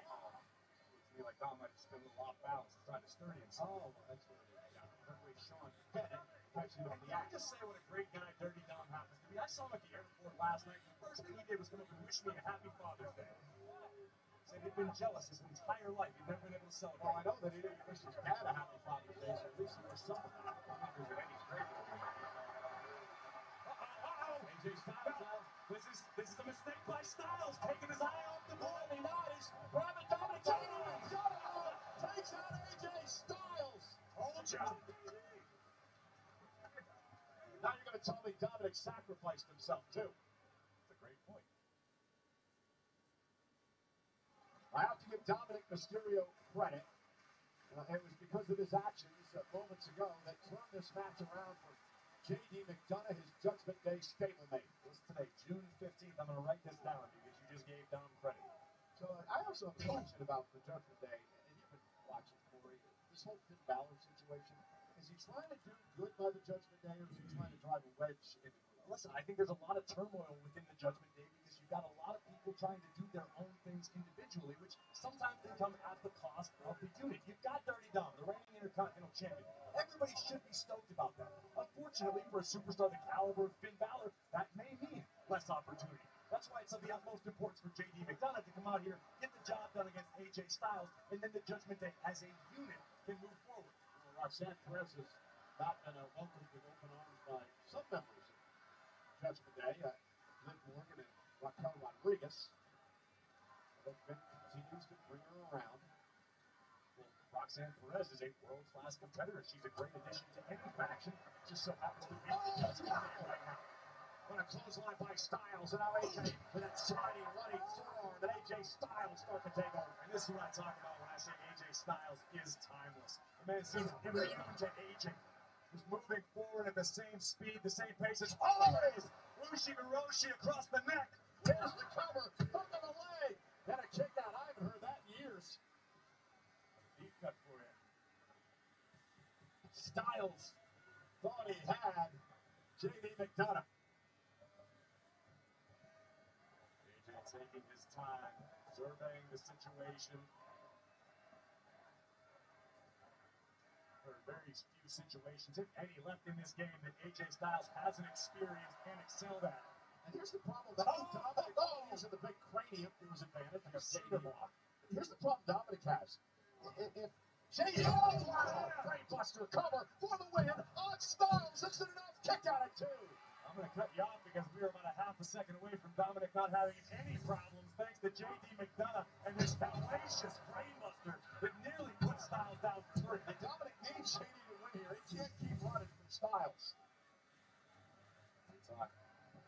to me like Dom might have just been a little off balance and trying to sturdy himself. oh, that's what it is. Yeah, referee Sean Bennett catching on the Can I act. just say what a great guy Dirty Dom happens to be? I saw him at the airport last night. The first thing he did was come up and wish me a happy Father's Day. Said he'd been jealous his entire life. He'd never been able to celebrate. Well, I know that he didn't wish his dad a happy Father's Day, so at least he was something. He was at Eddie's grave. AJ Styles now. This is a mistake by Styles, taking his eye off the ball. He nods. Grabbing Dominic. McDonough takes out AJ Styles. Told ya. Now you're going to tell me Dominic sacrificed himself, too. That's a great point. I have to give Dominic Mysterio credit. It was because of his actions moments ago that turned this match around for JD McDonough, his Judgment Day stablemate. What's today, June 15th? I'm going to write this down because you just gave Dom credit. So I also have a question about the Judgment Day, and you've been watching, Corey. This whole Finn Balor situation, Is he trying to do good by the Judgment Day, or is he trying to drive a wedge into it? Listen, I think there's a lot of turmoil within the Judgment Day because you've got a lot of people trying to do their own things individually, which sometimes can come at the cost of the unit. You've got Dirty Dom, the reigning Intercontinental Champion. Everybody should be stoked about that. Unfortunately, for a superstar the caliber of Finn Balor, that may mean less opportunity. That's why it's of the utmost importance for JD McDonough to come out here, get the job done against AJ Styles, and then the Judgment Day as a unit can move forward. Well, Roxanne Perez has not been welcomed with open arms by some members of Judgment Day. Liv Morgan and Raquel Rodriguez. But Finn continues to bring her around. Well, Roxanne Perez is a world-class competitor. She's a great addition to any faction. Just so happens to be the Judgment Day right now. What a clothesline by Styles, and now AJ with that sliding running forearm, and AJ Styles start to take over. And this is what I talk about when I say AJ Styles is timeless. The man seems immune to aging. He's moving forward at the same speed, the same pace as always. Ushi across the neck. Here's the cover, hook of the leg, and a kick out. I haven't heard that in years. Deep cut for you. Styles thought he had JD McDonough. AJ taking his time, surveying the situation. There are very few situations, if any, left in this game that AJ Styles hasn't experienced and excelled at. And here's the problem. Dominic using the big cranium to his advantage, like a cinder block. Here's the problem Dominic has. If JD, wow, brainbuster cover for the win on Styles. Isn't enough. Kick out at 2. I'm going to cut you off because we are about a half a second away from Dominic not having any problems thanks to JD McDonough and this hellacious brainbuster that nearly put Styles down for 3. And Dominic needs JD to win here. He can't keep running from Styles. We talk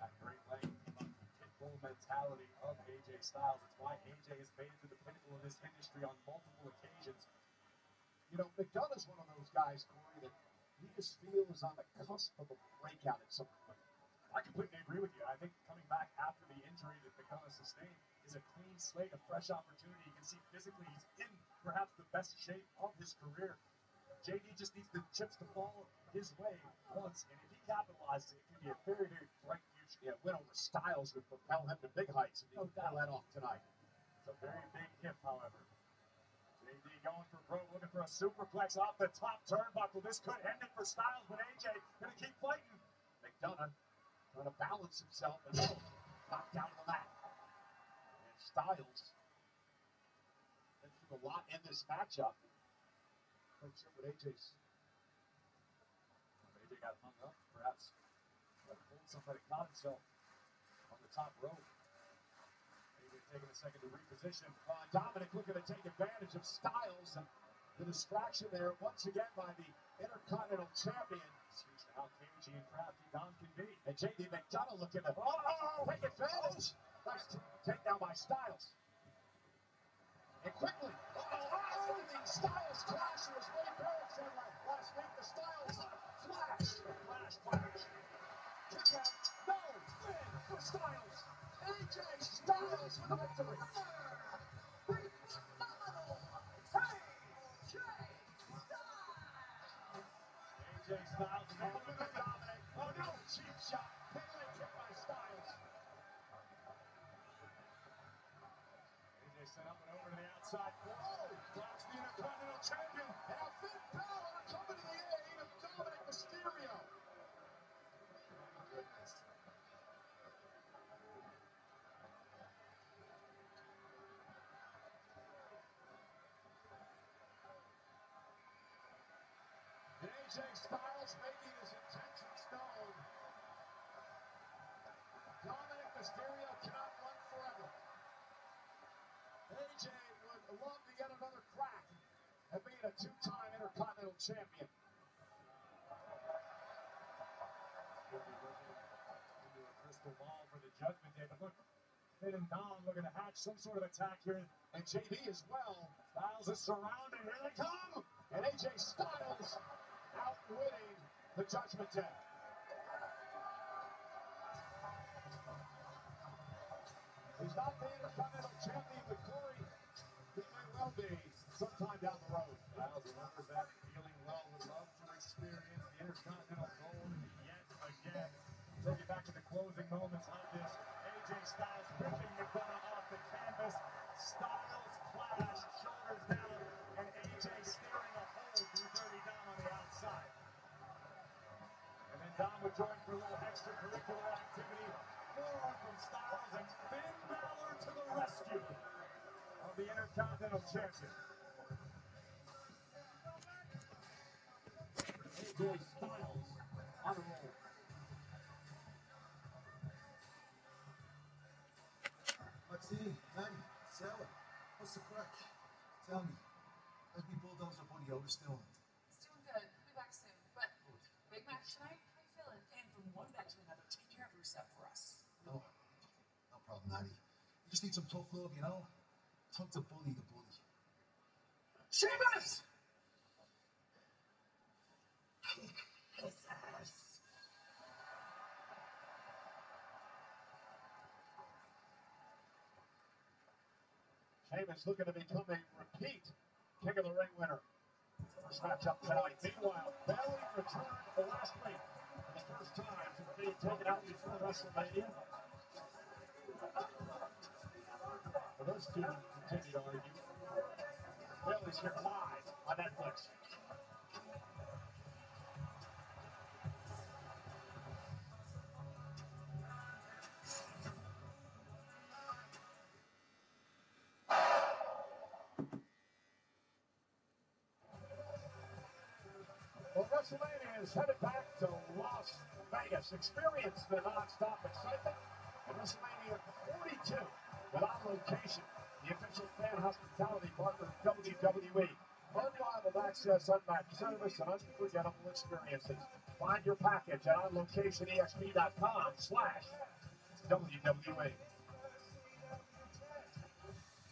at great length about the pitbull mentality of AJ Styles. It's why AJ has made it to the pinnacle of this industry on multiple occasions. You know, McDonough's one of those guys, Corey, that he just feels on the cusp of a breakout at some point. I completely agree with you. I think coming back after the injury that McDonough sustained is a clean slate, a fresh opportunity. You can see physically he's in perhaps the best shape of his career. JD just needs the chips to fall his way once, and if he capitalizes, it can be a very, very bright future. Yeah, win over Styles would propel him to big heights if he can pull that off tonight. It's a very big if, however. JD going for broke, looking for a superplex off the top turnbuckle. This could end it for Styles, but AJ going to keep fighting. McDonough trying to balance himself and knocked down to the mat. And Styles been through a lot in this matchup. Not sure what AJ got hung up, perhaps pulled somebody, caught himself on the top rope. AJ taking a second to reposition. Dominic looking to take advantage of Styles and the distraction there once again by the Intercontinental Champion. Speaks to how cagey and crafty Dom can be. And JD McDonough looking to take advantage. Nice takedown by Styles. And quickly, the Styles clash was Ray Barrett said last week. The Styles flash. Kick out. No. Win for Styles. AJ Styles with the victory. AJ Styles is able to dominate. Oh no, cheap shot. Big leg kick by Styles. AJ set up and over to the outside. Blocks the Intercontinental Champion. Now Finn Balor coming to the aid of Dominic Mysterio. Oh, goodness. AJ Styles making his intentions known. Dominic Mysterio cannot run forever. AJ would love to get another crack at being a two-time Intercontinental Champion. Could be looking into a crystal ball for the Judgment Day, but look, Finn and Dom looking to hatch some sort of attack here. And JD as well. Styles is surrounded. Here they come. And AJ Styles outwitting the Judgment Day. He's not the Intercontinental Champion, but Corey, he may well be sometime down the road. Styles remembers that feeling well. Would love to experience experience the Intercontinental Gold yet again. Take you back to the closing moments of this. AJ Styles ripping McDonough off the canvas. Styles clash, shoulders down, and AJ steering a hole through Dirty Dom on the outside. And then Dom would join for a little extracurricular activity. More from Styles, and Finn Balor to the rescue of the Intercontinental Champion. AJ Styles on a roll. Maxine, Manny, Sarah, what's the crack? Tell me, how's me bulldozer buddy Otis doing? He's doing good. He'll be back soon. But big match tonight? How you feeling? And from one back to another, take care of yourself for us. No, no problem, Manny. You just need some tough love, you know? Tug to bully the bully. Sheamus! Kick his ass. Sheamus looking to become a repeat King of the Ring winner. First matchup tonight. Meanwhile, Bayley returned last week for the first time since being taken out before WrestleMania. For those two continue to argue. Bayley's here live on Netflix. Well, WrestleMania is headed back to Las Vegas. Experience the non-stop excitement at WrestleMania 42 with On Location, the official fan hospitality partner of WWE. Unrivaled access, unmatched service, and unforgettable experiences. Find your package at onlocationexp.com/WWE.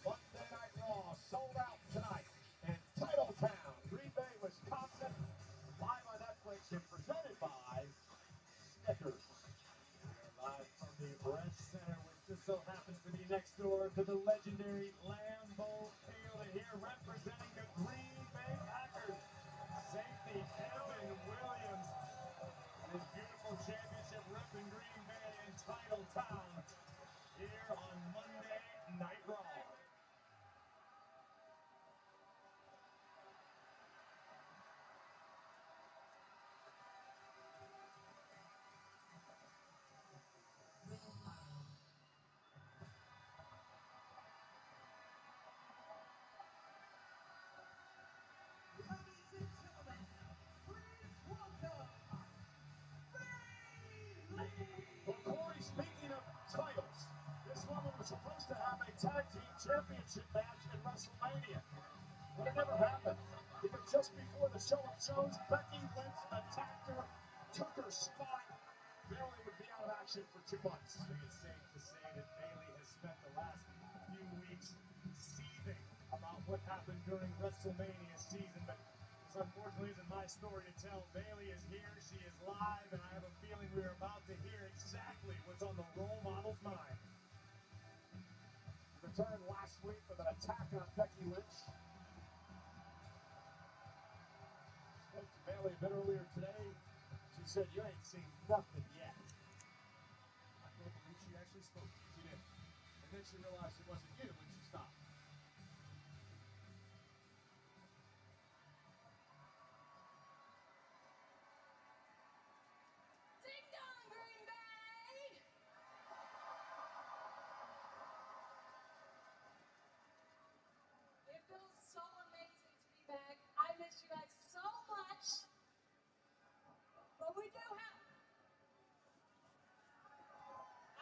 Monday Night Raw sold out tonight in Titletown, Green Bay, Wisconsin. Live on Netflix and presented by Snickers. Live from the Brent Center, which just so happens to be next door to the legendary Lambeau Field. And here representing the Green Bay Packers, safety Evan Williams. And his beautiful championship rip in Green Bay in Titletown here on Monday Night Raw. Ladies and gentlemen, please welcome Bayley! Well, Corey, speaking of titles, this woman was supposed to have a tag team championship match at WrestleMania. But it never happened because just before the show of shows, Becky Lynch attacked her, took her spot. Bayley would be out of action for 2 months. I think it's safe to say that Bayley has spent the last few weeks seething about what happened during WrestleMania season, but this unfortunately isn't my story to tell. Bayley is here, she is live, and I have a feeling we're about to hear exactly what's on the role model's mind. She returned last week with an attack on Becky Lynch. Spoke to Bayley a bit earlier today. She said, "You ain't seen nothing yet." I can't believe she actually spoke. She did. And then she realized it wasn't you, and she stopped. Ding dong, Green Bay! It feels so amazing to be back. I miss you guys so much. But we do have.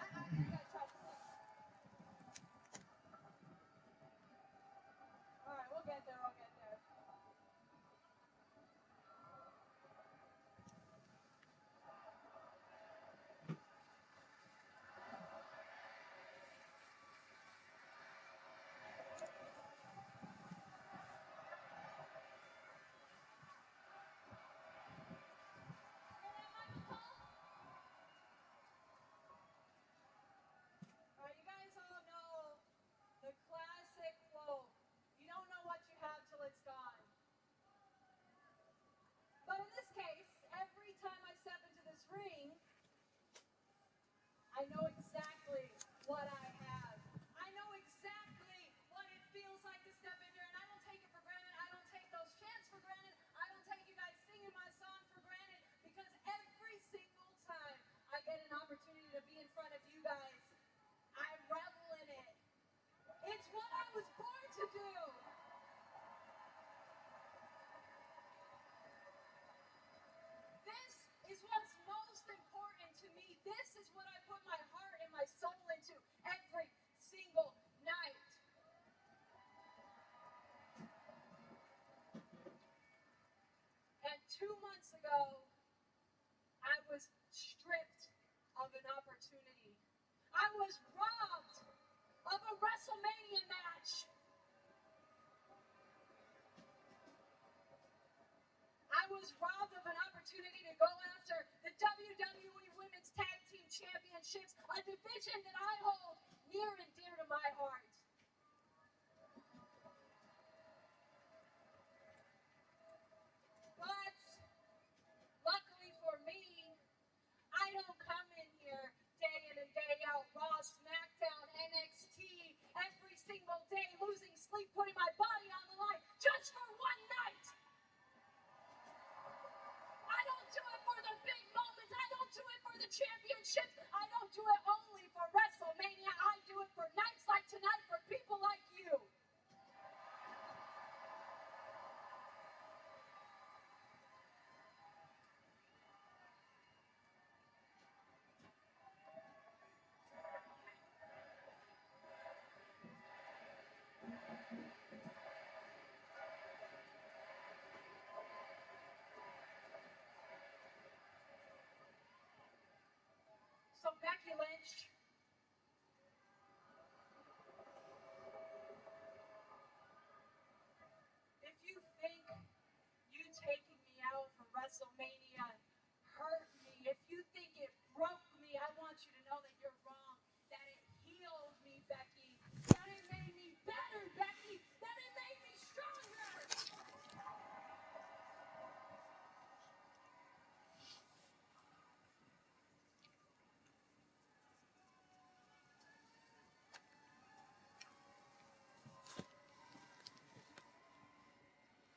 I hear you guys try to play. I know exactly what I have. I know exactly what it feels like to step in here, and I don't take it for granted. I don't take those chants for granted. I don't take you guys singing my song for granted, because every single time I get an opportunity to be in front of you guys, I revel in it. It's what I was born to do. This is what's most important to me. This is what I put my heart and my soul into every single night. And 2 months ago, I was stripped of an opportunity. I was robbed of a WrestleMania match. I was robbed of an opportunity to go after the WWE Women's Tag Team Championships, a division that I hold near and dear to my heart. But luckily for me, I don't come in here day in and day out, Raw, SmackDown, NXT, every single day, losing sleep, putting my body on the line just for one night. I don't do it for the big moments. I don't do it for the championships. I don't do it only for WrestleMania. I do it for nights like tonight, for people like you. So Becky Lynch, if you think you taking me out for WrestleMania hurt me, if you think it broke me, I want you to know that you're wrong. That it healed me, Becky. That it made me better, Becky. That it made me stronger.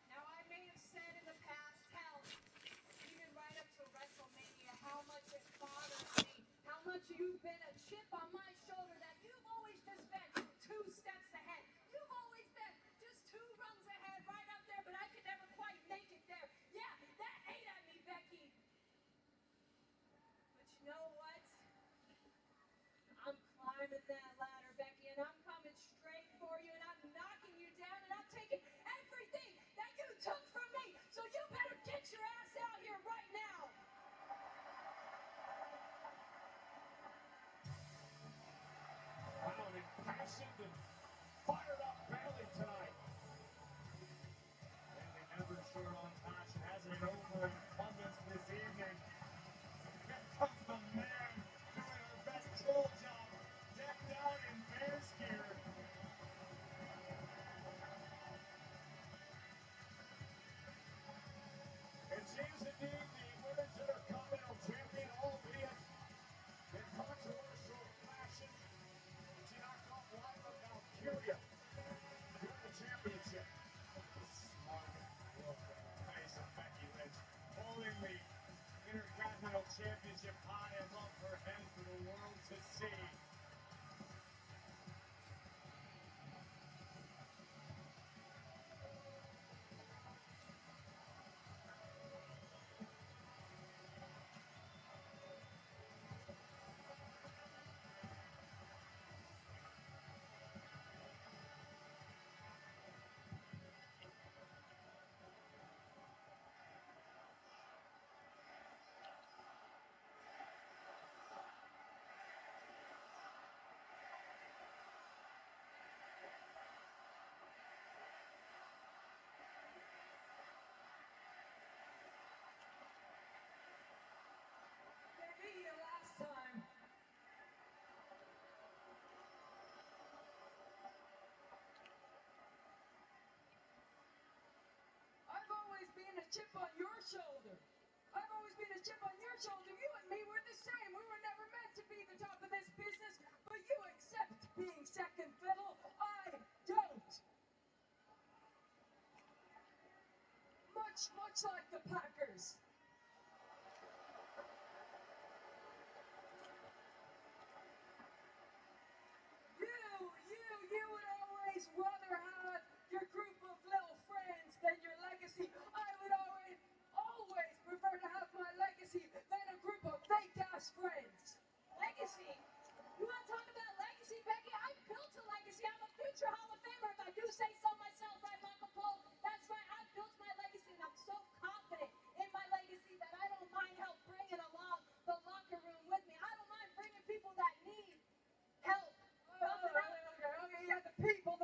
Now, I may have said in the past, hell, even right up to WrestleMania, how much it bothers me, how much you've been a chip on my shoulder, that you've always just been 2 steps ahead. You've always been just 2 rungs ahead, right up there, but I could never quite make it there. Yeah, that ate at me, Becky. But you know what? I'm climbing that ladder, Becky, and I'm coming straight for you, and I'm knocking you down, and I'm taking everything that you took from me. So you better get your ass out here right now. Wow, an impassioned and fired up Bailey tonight. Bailey never short on passion, has been overabundance this evening. Here comes the man doing her best troll job, decked out in bear's gear. And she is indeed the Women's Intercontinental Champion, albeit in controversial fashion. She knocked off Lila Valkyria during the championship. Smug look on the face of Becky Lynch, holding the Intercontinental Championship high above her head for the world to see. They beat you last time. I've always been a chip on your shoulder. I've always been a chip on your shoulder. You and me were the same. We were never meant to be the top of this business, but you accept being second fiddle. I don't. Much like the Packers. You would always rather have your group of little friends than your legacy. I would always prefer to have my legacy than a group of fake-ass friends. Legacy? You want to talk about legacy, Becky? I built a legacy. I'm a future Hall of Famer if I do say so myself, right, Michael Cole? That's right. I built my legacy, and I'm so confident in my legacy that I don't mind help bringing along the locker room with me. I don't mind bringing people that need help. Okay, yeah, the people.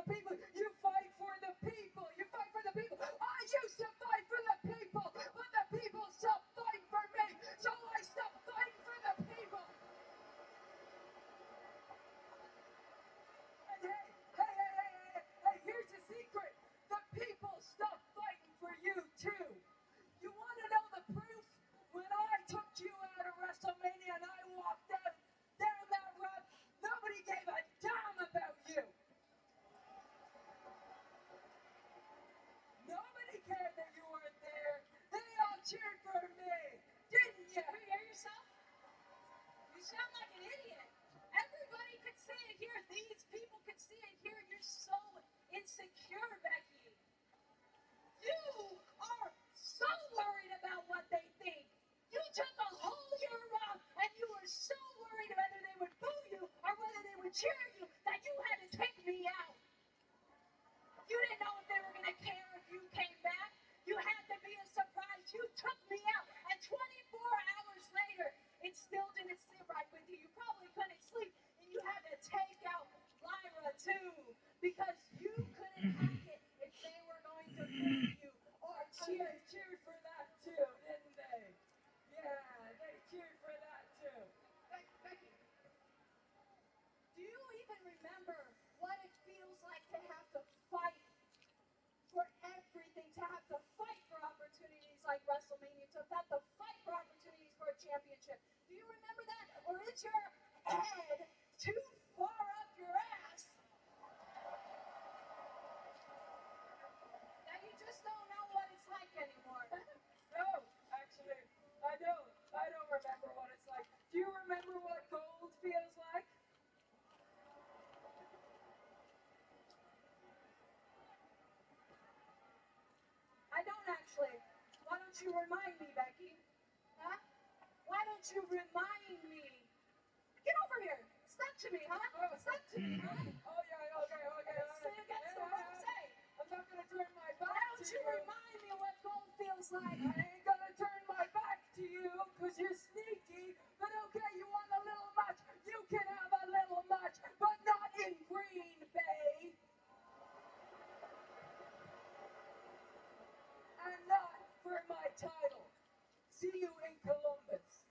You fight for the people. You fight for the people. I used to fight for the people, but the people stopped fighting for me, so I stopped fighting for the people. And hey, here's the secret. The people stopped fighting for you, too. You want to know the proof? When I took you out of WrestleMania and I walked out down that road, nobody gave a damn about you. Nobody cared that you weren't there. They all cheered for me, didn't you? You hear yourself? You sound like an idiot. Everybody could see and hear. These people could see and hear. You're so insecure, Becky. You are so worried about what they think. You took a whole year off and you were so worried whether they would boo you or whether they would cheer you that you had to take me out. You didn't know if they were going to care if you came back. You had to be a surprise. You took me out, and 24 hours later, it still didn't sit right with you. You probably couldn't sleep, and you had to take out Lyra, too, because you couldn't hack it if they were going to boo you or cheer. They cheered for that, too, didn't they? Yeah, they cheered for that, too. Becky, do you even remember what it feels like to have to fight for everything, to have to fight for opportunities like WrestleMania, to have to fight for opportunities for a championship? Do you remember that? Or is your head too far up your ass that you just don't know what it's like anymore? No, actually, I don't. I don't remember what it's like. Do you remember what gold feels like? I don't actually. Why don't you remind me, Becky? Huh? Why don't you remind me? Get over here. Step to me, huh? Step to me, huh? Oh, yeah, okay. Say against the ropes, say. I'm not gonna turn my back Why don't to you remind me what gold feels like? I ain't gonna turn my back to you, cause you're sneaky. But okay, you want a little much? You can have a little much, but not in Green Bay. And not for my title. See you in Columbus.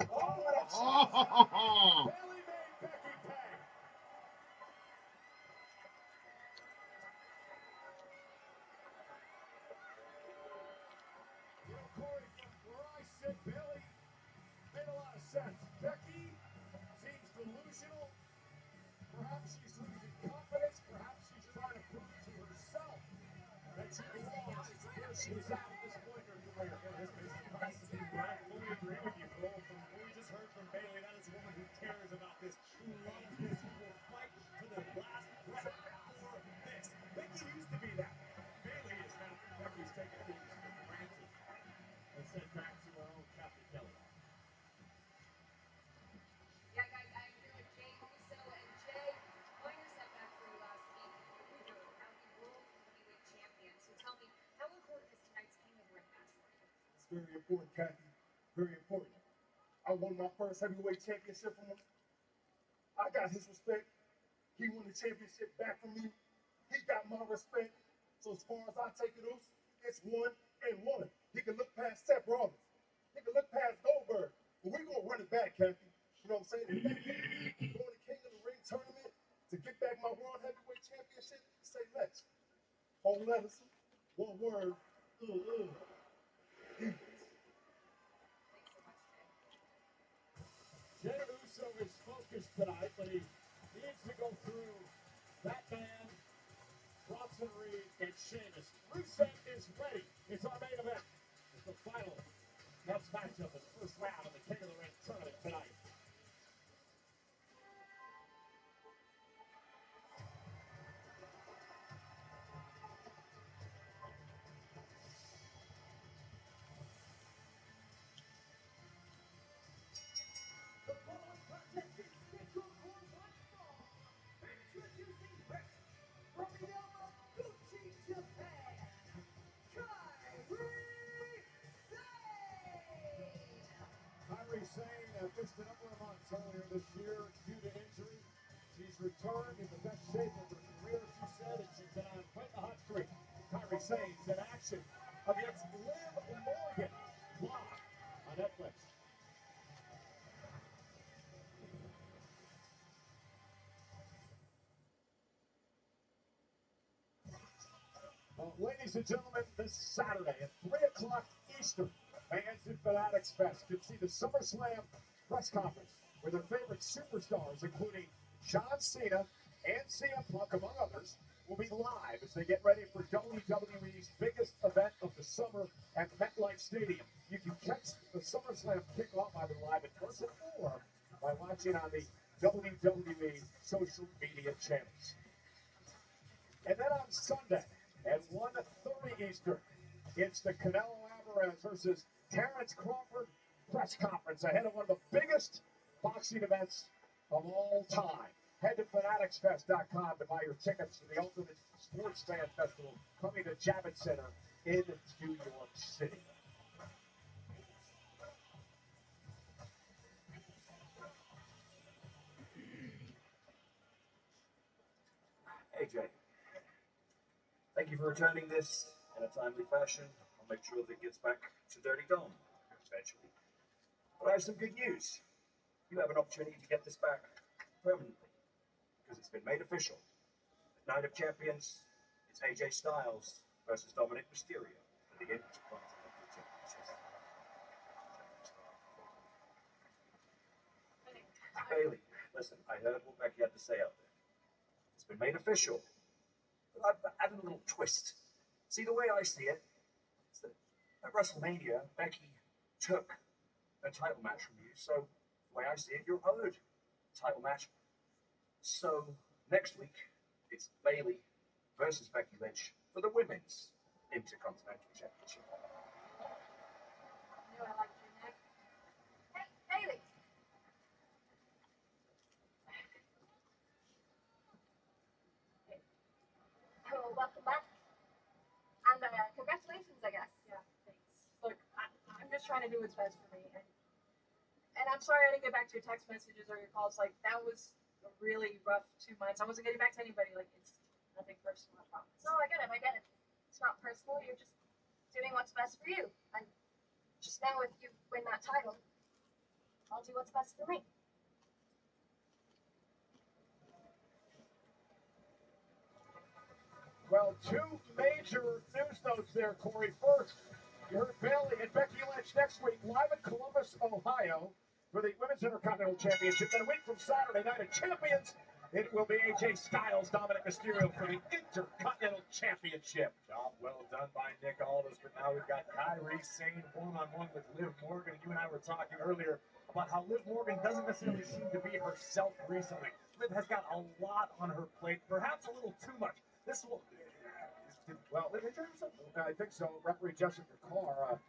Oh, what a chop! Bailey made Becky pay. You know, Corey, from where I sit, Bailey made a lot of sense. Becky seems delusional. Perhaps she's losing confidence. Perhaps she's trying to prove to herself that she belongs where she's at this point in her career. This may surprise some people, but I fully agree with you, Cole. From what we just heard from Bailey, that is a woman who cares about this, who loves this, who will fight to their last breath for this. Becky used to be that. Bailey is not. Becky's taking things for granted. Let's head back to our own Captain Kelly. Yeah, guys, I'm here with Jay Uso, and Jay, minor setback for you last week. You were crowned the World Heavyweight Champion. So tell me, how important is tonight's King of the Ring match for you? It's very important, Kathy. Very important. I won my first heavyweight championship from him. I got his respect. He won the championship back from me. He got my respect. So as far as I take it, it's 1-1. He can look past Seth Rollins. He can look past Goldberg. But we're going to run it back, Kathy. You know what I'm saying? If that means going to King of the Ring tournament to get back my World Heavyweight Championship, say let's. Four letters, one word, Thanks so much, Jay. practice tonight, but he needs to go through that man, Bronson Reed, and Sheamus. Rusev is ready. It's our main event. It's the final next matchup in the first round of the King of the Ring tournament tonight. The following contest is scheduled for one fall. Introducing first, from the Yamaguchi, Japan, Kairi Sane missed a number of months earlier this year due to injury. She's returned in the best shape of her career, she said, and she's been on quite the hot streak. Kairi Sane's in action against Liv Morgan live on Netflix. Ladies and gentlemen, this Saturday at 3 o'clock Eastern, fans in Fanatics Fest can see the SummerSlam press conference where their favorite superstars, including John Cena and CM Punk, among others, will be live as they get ready for WWE's biggest event of the summer at MetLife Stadium. You can catch the SummerSlam kickoff either live in person or by watching on the WWE social media channels. And then on Sunday at 1:30 Eastern, it's the Canelo Alvarez versus Terrence Crawford press conference ahead of one of the biggest boxing events of all time. Head to fanaticsfest.com to buy your tickets to the Ultimate Sports Fan Festival coming to Javits Center in New York City. Hey Jay, thank you for returning this in a timely fashion. I'll make sure that it gets back to Dirty Dom eventually. But I have some good news. You have an opportunity to get this back permanently because it's been made official. The Night of Champions, it's AJ Styles versus Dominic Mysterio for the Intercontinental Championship. Bailey, listen, I heard what Becky had to say out there. It's been made official. But I've added a little twist. See, the way I see it, is that at WrestleMania, Becky took a title match from you. So, the way I see it, you're owed a title match. So, next week, it's Bailey versus Becky Lynch for the Women's Intercontinental Championship. Knew I liked your neck. Hey, Bailey. Oh, welcome back. And congratulations, I guess. Yeah, thanks. Look, I'm just trying to do what's best for me, and I'm sorry I didn't get back to your text messages or your calls. Like, that was a really rough 2 months. I wasn't getting back to anybody. Like, it's nothing personal, I promise. No, I get it. I get it. It's not personal. You're just doing what's best for you. And just now, if you win that title, I'll do what's best for me. Well, two major news notes there, Corey. First, you heard Bailey and Becky Lynch next week live in Columbus, Ohio for the Women's Intercontinental Championship. Then a week from Saturday Night of Champions, it will be AJ Styles, Dominic Mysterio for the Intercontinental Championship. Job well done by Nick Aldis, but now we've got Kairi Sane one-on-one with Liv Morgan. You and I were talking earlier about how Liv Morgan doesn't necessarily seem to be herself recently. Liv has got a lot on her plate, perhaps a little too much. This will... Well, Liv injured herself? I think so. Referee Jessica Carr,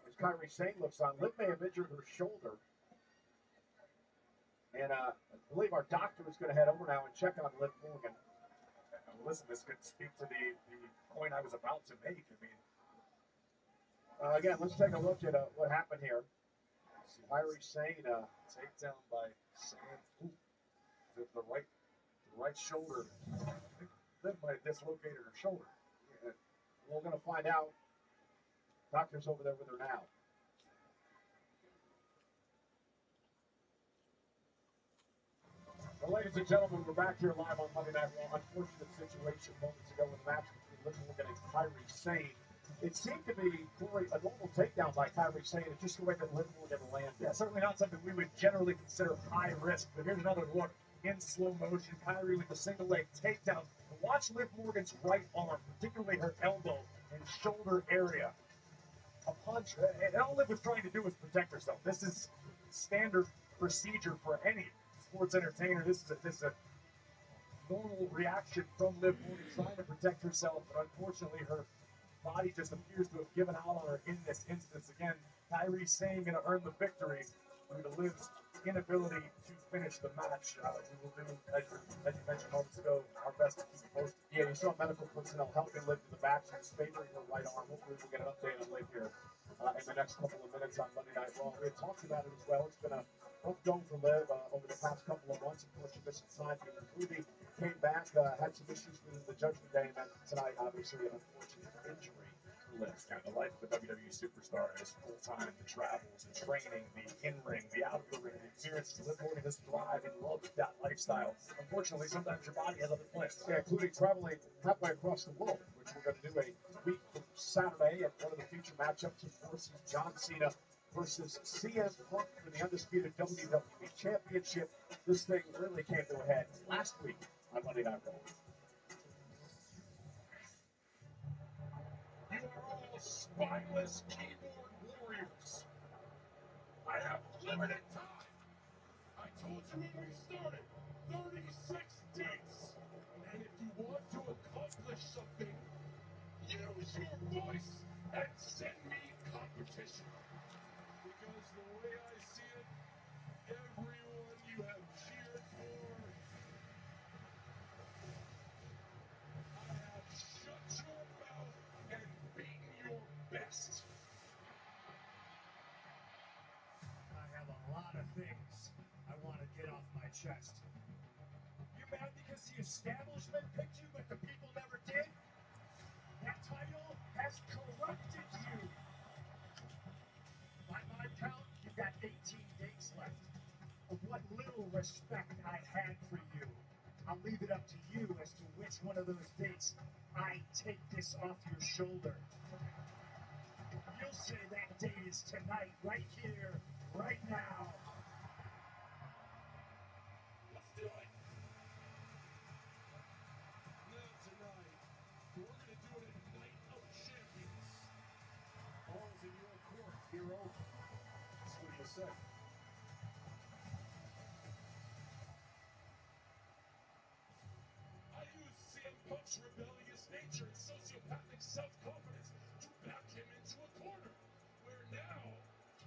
as Kairi Sane looks on, Liv may have injured her shoulder. And I believe our doctor is going to head over now and check on Liv Morgan. Well, listen, this could speak to the point I was about to make. I mean, again, let's take a look at what happened here. Kairi Sane, takedown by Sane. The right shoulder. I think Liv might have dislocated her shoulder. We're going to find out. Doctor's over there with her now. Well, ladies and gentlemen, we're back here live on Monday Night Raw. Unfortunate situation moments ago in the match between Liv Morgan and Kairi Sane. It seemed to be, Corey, a normal takedown by Kyrie saying it just the way that Liv Morgan landed. Yeah, certainly not something we would generally consider high risk. But here's another look in slow motion. Kyrie with the single leg takedown. And watch Liv Morgan's right arm, particularly her elbow and shoulder area. A punch, and all Liv was trying to do was protect herself. This is standard procedure for any sports entertainer. This is a normal reaction from Liv Morgan trying to protect herself, but unfortunately her body just appears to have given out on her in this instance. Again, Kyrie Sane going to earn the victory due to Liv's inability to finish the match. We will do, as you mentioned moments ago, our best to keep you posted. Yeah, you saw medical personnel helping Liv to the back. She's favoring her right arm. Hopefully we'll get an update on Liv here in the next couple of minutes on Monday Night Raw. We had talked about it as well. It's been a rough go for Liv over the past couple of months. Of course, she missed some time being movie, came back, had some issues with the Judgment Day, and then tonight, obviously, an unfortunate injury for Liv. Yeah, the life of a WWE superstar is full-time, the travels, the training, the in-ring, the out-of-the-ring experiences. Liv Morgan has thrived and loved that lifestyle. Unfortunately, sometimes your body has other plans. Yeah, including traveling halfway across the world, which we're going to do a week from Saturday. And one of the feature matchups, of course, is John Cena versus CM Punk for the undisputed WWE Championship. This thing really came to a head last week on Monday Night Raw. You are all spineless keyboard warriors. I have limited time. I told you when we started, 36 dates. And if you want to accomplish something, use your voice and send me competition. Because the way I see it, everyone you have cheered for, I have shut your mouth and beaten your best. I have a lot of things I want to get off my chest. You mad because the establishment picked you, but the people never did? That title has corrupted you. By my count, you've got 18 dates left. Of what little respect I had for you, I'll leave it up to you as to which one of those dates I take this off your shoulder. You'll say that date is tonight, right here, right now. Let's do it. Not tonight. We're going to do it at Night of Champions. Ball's in your court, hero. So what do you say? I used CM Punk's rebellious nature and sociopathic self-confidence to back him into a corner. Where now,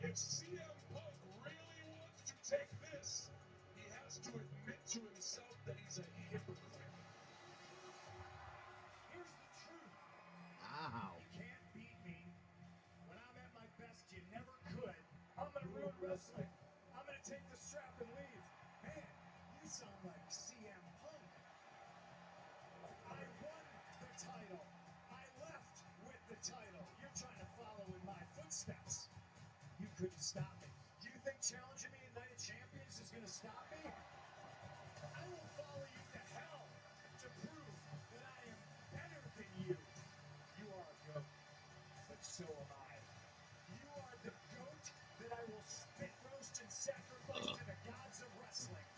if CM Punk really wants to take this, he has to admit to himself that he's a hypocrite. Here's the truth. Wow. You can't beat me. When I'm at my best, you never could. I'm going to ruin wrestling. I'm going to take the strap and leave. Man, you sound like CM Punk. I won the title. I left with the title. You're trying to follow in my footsteps. You couldn't stop me. You think challenging me in Night of Champions is going to stop me? I will follow you to hell to prove that I am better than you. You are a goat, but so am I. You are the goat that I will spit roast and sacrifice to the gods of wrestling.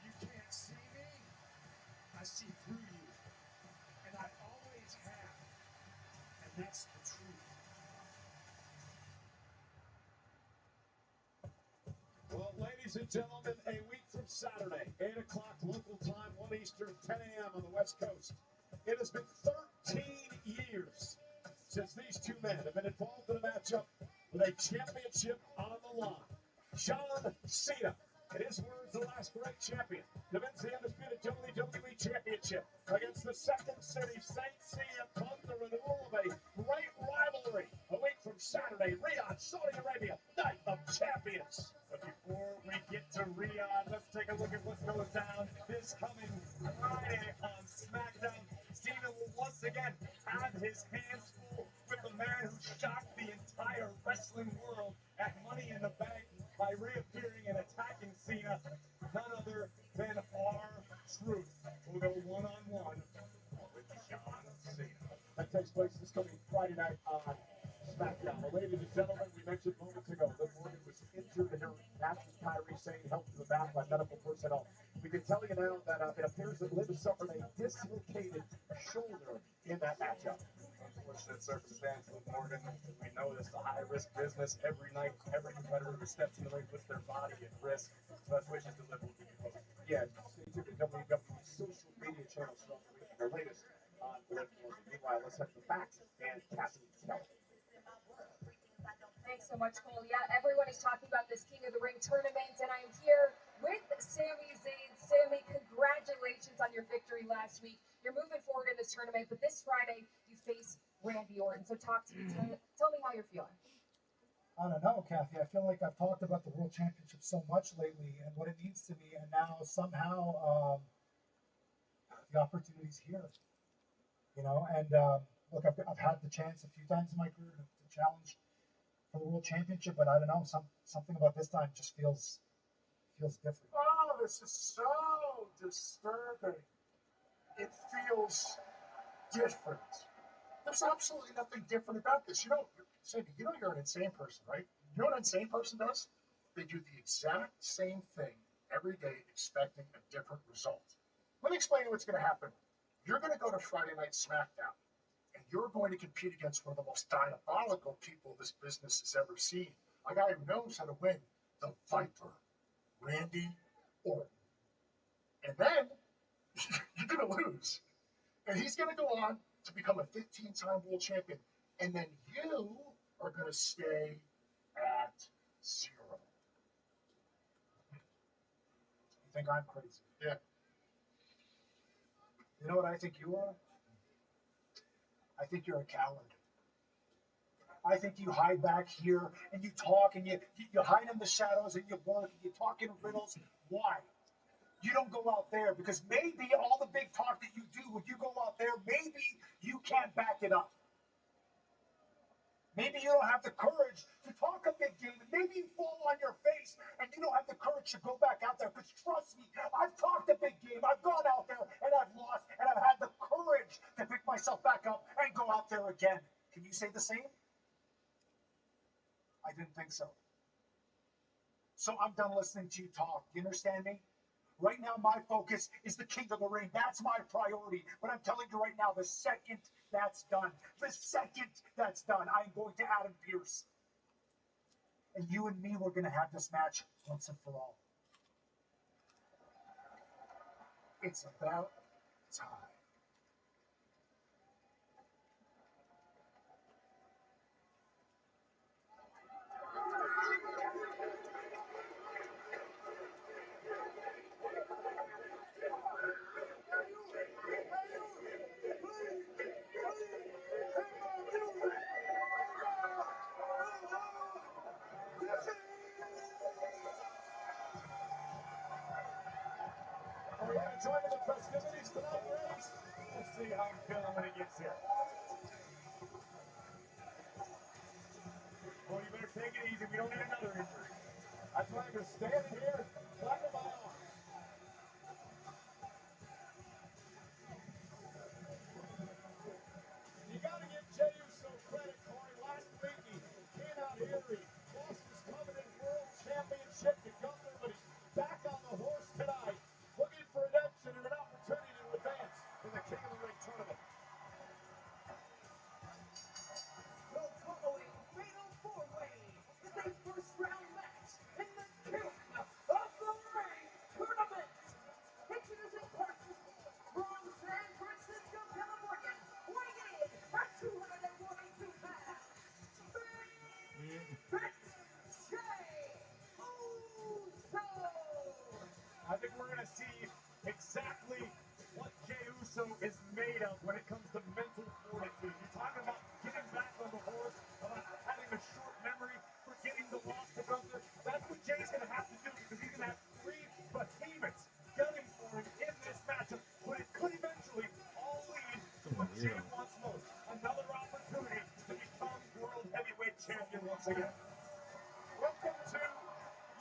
You can't see me. I see through you. And I always have. And that's the truth. Well, ladies and gentlemen, a week from Saturday, 8 o'clock local time, 1 Eastern, 10 a.m. on the West Coast. It has been 13 years since these two men have been involved in a matchup with a championship on the line. John Cena, in his words, the last great champion, defends the undisputed WWE Championship against the Second City Saint CM Punk, the renewal of a great rivalry. A week from Saturday, Riyadh, Saudi Arabia, Night of Champions. But before we get to Riyadh, let's take a look at what goes down this coming Friday on SmackDown. Cena will once again have his hands full with the man who shocked the entire wrestling world at Money in the Bank by reappearing and attacking Cena, none other than R-Truth. We'll go one-on-one with John Cena. That takes place this coming Friday. Friday night on SmackDown. Well, ladies and gentlemen, we mentioned moments ago that Morgan was injured in her match with Kyrie Sane, helped to the back by medical personnel. We can tell you now that it appears that Liv suffered a dislocated shoulder in that matchup. Unfortunate circumstance with Morgan. We know this is a high-risk business. Every night, every competitor who steps in the ring puts their body at risk. Best wishes to Liv. Will keep you posted. Yeah, stay tuned to WWE social media channels for the latest on Liv Morgan. Meanwhile, let's head to the facts and Cassie Kelly. Thanks so much, Cole. Yeah, everyone is talking about this King of the Ring tournament, and I'm here with Sami Zayn. Sami, congratulations on your victory last week. You're moving forward in this tournament, but this Friday you face Randy Orton. So talk to me. Tell me how you're feeling. I don't know, Kathy. I feel like I've talked about the World Championship so much lately and what it means to me, and now somehow the opportunity's here. You know, and look, I've had the chance a few times in my career to challenge for the World Championship, but I don't know, something about this time just feels different. Oh, this is so disturbing. It feels different. There's absolutely nothing different about this. Sandy, you're an insane person, right? You know what an insane person does? They do the exact same thing every day, expecting a different result. Let me explain to you what's going to happen. You're going to go to Friday Night SmackDown, and you're going to compete against one of the most diabolical people this business has ever seen. A guy who knows how to win, the Viper, Randy Orton. And then you're going to lose. And he's going to go on to become a 15-time world champion. And then you are going to stay at 0. You think I'm crazy? Yeah. You know what I think you are? I think you're a coward. I think you hide back here and you talk and you hide in the shadows and you work and you talk in riddles. Why? You don't go out there because maybe all the big talk that you do, when you go out there, maybe you can't back it up. Maybe you don't have the courage to talk a big game, and maybe you fall on your face and you don't have the courage to go back out there. Because trust me, I've talked a big game, I've gone out there and I've lost, and I've had the courage to pick myself back up and go out there again. Can you say the same? I didn't think so. So I'm done listening to you talk. You understand me? Right now, my focus is the King of the Ring. That's my priority. But I'm telling you right now, the second that's done, I'm going to Adam Pearce. And you and me, we're going to have this match once and for all. It's about time. Are we going to join in the festivities tonight, ladies? Let's see how I'm feeling when he gets here. Oh, you better take it easy. We don't need another injury. That's why I'm just standing here, flapping my arms. You got to give Jey Uso credit, Corey. Last week he came out here, he lost his coveted world championship to Gunther, but he's back on the horse tonight, looking for redemption and an opportunity to advance in the King of the Ring tournament. The following fatal four-way is a first-round match in the King of the Ring tournament. Introducing first from San Francisco, California, weighing in at 242 pounds, Big Jey Uso. I think we're going to see exactly what Jey Uso is made of when it comes to mental fortitude. You're talking about getting back on the horse, about having a short memory, forgetting the loss to Gunther. That's what Jey's going to have to do because he's going to have 3 behemoths gunning for him in this matchup. But it could eventually all lead to what Jey wants most, another opportunity to become World Heavyweight Champion once again. Welcome to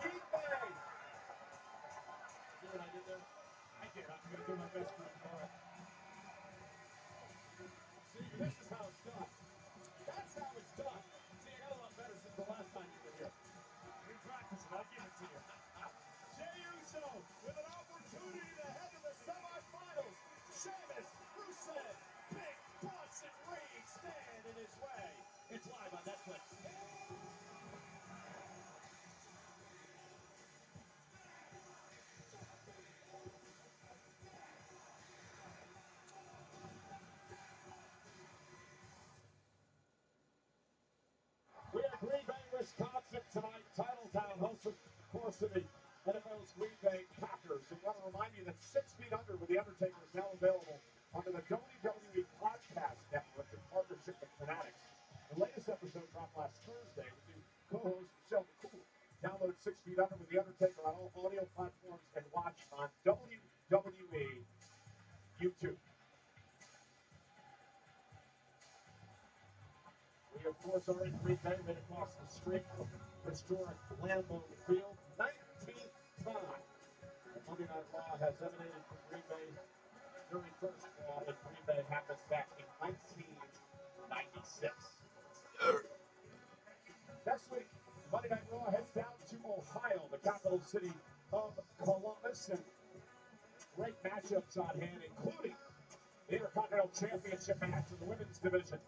Yeet Bay. See what I did there? I did. I'm going to do my best for it. All right. See, this is how it's done. tonight, Titletown hosts, of course, to the NFL's Green Bay Packers. And we want to remind you that 6 Feet Under with The Undertaker is now available under the WWE Podcast Network in partnership with Fanatics. The latest episode dropped last Thursday with new co-host Michelle McCool. Download 6 Feet Under with The Undertaker on all audio platforms and watch on WWE YouTube. We, of course, are in Green Bay, right across the street from historic Lambeau Field. 19th time that Monday Night Raw has emanated from Green Bay. Very first Raw in Green Bay happened back in 1996. Next week, Monday Night Raw heads down to Ohio, the capital city of Columbus, and great matchups on hand, including the Intercontinental Championship match in the women's division.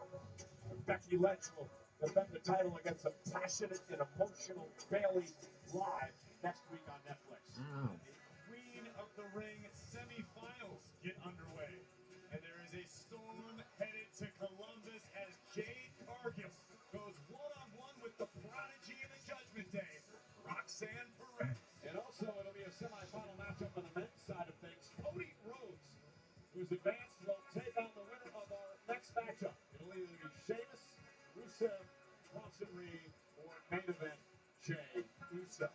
Becky Lynch will defend the title against a passionate and emotional Bayley live next week on Netflix. The Queen of the Ring semifinals get underway, and there is a storm headed to Columbus as Jade Cargill goes one-on-one with the prodigy of the Judgment Day, Roxanne Perez. And also, it'll be a semifinal matchup on the men's side of things. Cody Rhodes, who's advanced, will take on the winner of our next matchup. It'll either be Sheamus, Rusev, Bronson Reed, or main event Jey Uso,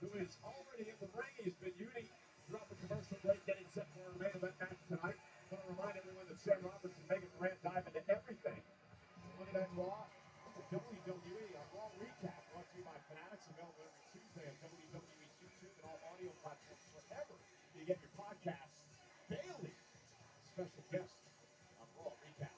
who is already in the ring. He's been unique throughout the commercial break, getting set for our main event match tonight. I want to remind everyone that Sam Roberts and Megan Durant dive into everything. Monday Night Raw, WWE on Raw Recap, brought to you by Fanatics, available every Tuesday on WWE YouTube and all audio platforms wherever you get your podcasts daily. Special guest on Raw Recap.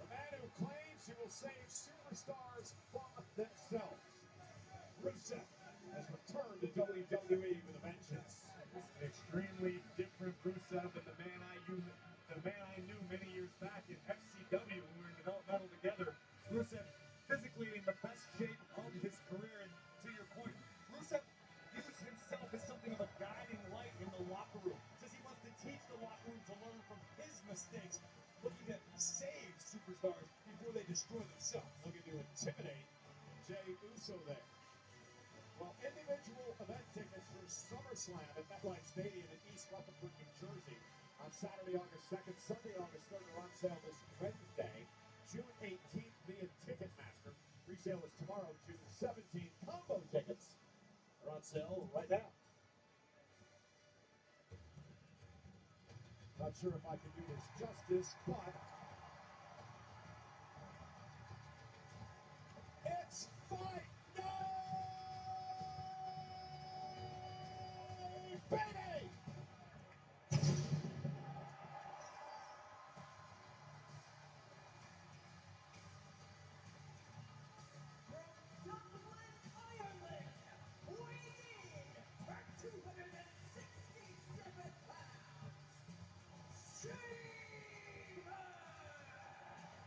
The man who claims he will save superstars from themselves. Rusev has returned to WWE with a vengeance. This is an extremely different Rusev than the man I knew many years back in FCW when we were in developmental together. Rusev physically in the best shape of his career, and to your point, Rusev views himself as something of a guiding light in the locker room. Says he wants to teach the locker room to learn from his mistakes, looking to save superstars before they destroy themselves. Looking to intimidate Jey Uso there. Well, individual event tickets for SummerSlam at MetLife Stadium in East Rutherford, New Jersey on Saturday, August 2nd, Sunday, August 3rd are on sale this Wednesday, June 18th via Ticketmaster. Resale is tomorrow, June 17th. Combo tickets are on sale right now. Not sure if I can do this justice, but it's Fight Night, baby!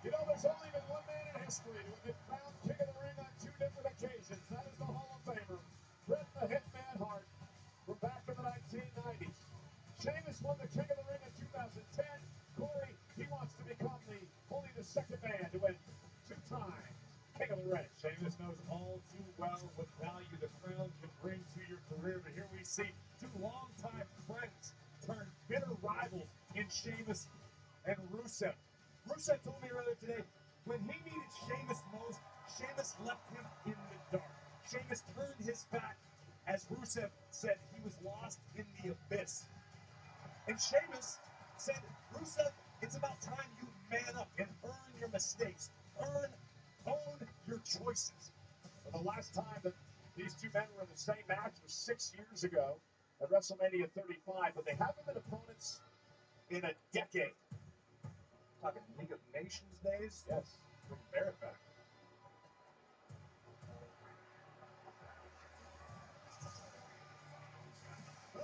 You know, there's only been one man in history who has been crowned King of the Ring on 2 different occasions. That is the Hall of Famer, Bret the Hitman Hart, from back in the 1990s. Sheamus won the King of the Ring in 2010. Corey, he wants to become only the second man to win 2 times King of the Ring. Sheamus knows all too well what value the crown can bring to your career, but here we see 2 longtime friends turn bitter rivals in Sheamus and Rusev. Rusev told me earlier today, when he needed Sheamus most, Sheamus left him in the dark. Sheamus turned his back, as Rusev said he was lost in the abyss. And Sheamus said Rusev It's about time you man up and earn your mistakes. Own your choices. Well, the last time that these two men were in the same match was 6 years ago at WrestleMania 35, but they haven't been opponents in a decade. Talking League of Nations days? Yes. Bring Barrett back. Well,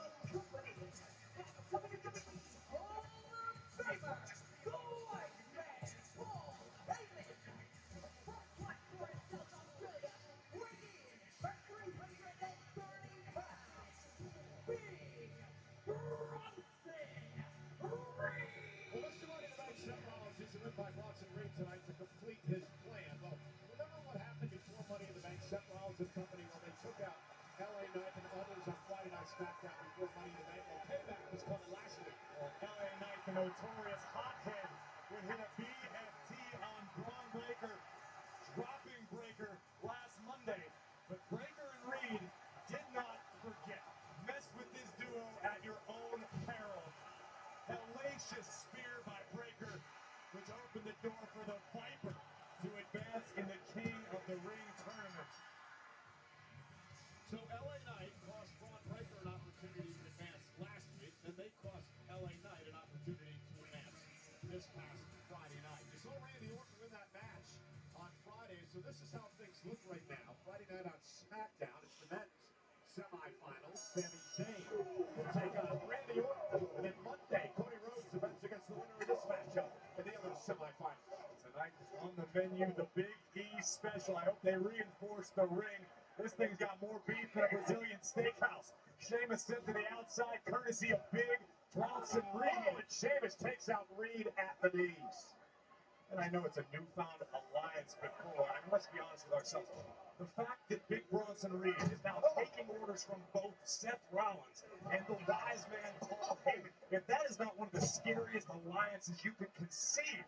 Mr. Money in the Bank, Seth Rollins is in by Bronson Reed tonight to complete his plan. Well, remember what happened before Money in the Bank? Seth Rollins and company, when they took out LA Knight and others on Friday Night SmackDown before Money in the Bank. Well, payback was coming last week. LA Knight, the notorious hothead, would hit a BFT on Braun Breaker, dropping Breaker last Monday. But Breaker and Reed did not forget. Mess with this duo at your own peril. Hellacious spear by Breaker, which opened the door for the Viper to advance in the King of the Ring tournament. So LA Knight cost Braun Breaker an opportunity to advance last week, and they cost LA Knight an opportunity to advance this past Friday night. You saw Randy Orton win that match on Friday, so this is how things look right now. Friday night on SmackDown, it's the men's semifinals. Sami Zayn will take on Randy Orton, and then Monday, Cody Rhodes defends against the winner of this matchup in the other semifinals. Tonight on the menu, the Big E special. I hope they reinforce the ring. This thing's got more beef than a Brazilian steakhouse. Sheamus sent to the outside, courtesy of Big Bronson Reed. Oh, and Sheamus takes out Reed at the knees. And I know it's a newfound alliance before, and let's be honest with ourselves. The fact that Big Bronson Reed is now taking orders from both Seth Rollins and the wise man Paul Heyman, if that is not one of the scariest alliances you could conceive,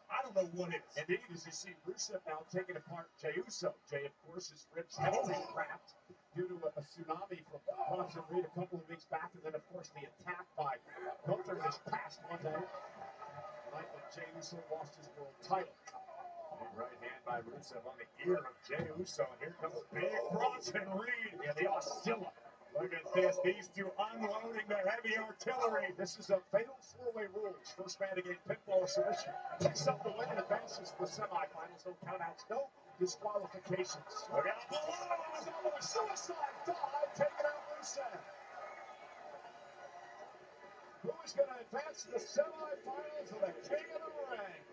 I don't know what is. Indeed, as you see Rusev now taking apart Jey Uso. Jey, of course, his ribs heavily wrapped due to a tsunami from Bronson Reed a couple of weeks back, and then, of course, the attack by Gunther this past Monday, the night that Jey Uso lost his world title. Big right hand by Rusev on the ear of Jey Uso, and here comes Big Bronson Reed. Yeah, the Oscilla. Look at this, these two unloading the heavy artillery. This is a fatal four-way rules. First man to gain pinfall or submission picks up the win and advances to the semifinals. No countouts, no disqualifications. Look out Oh, below! a suicide dive, taking out Rusev. Who is going to advance to the semifinals of the King of the Ring?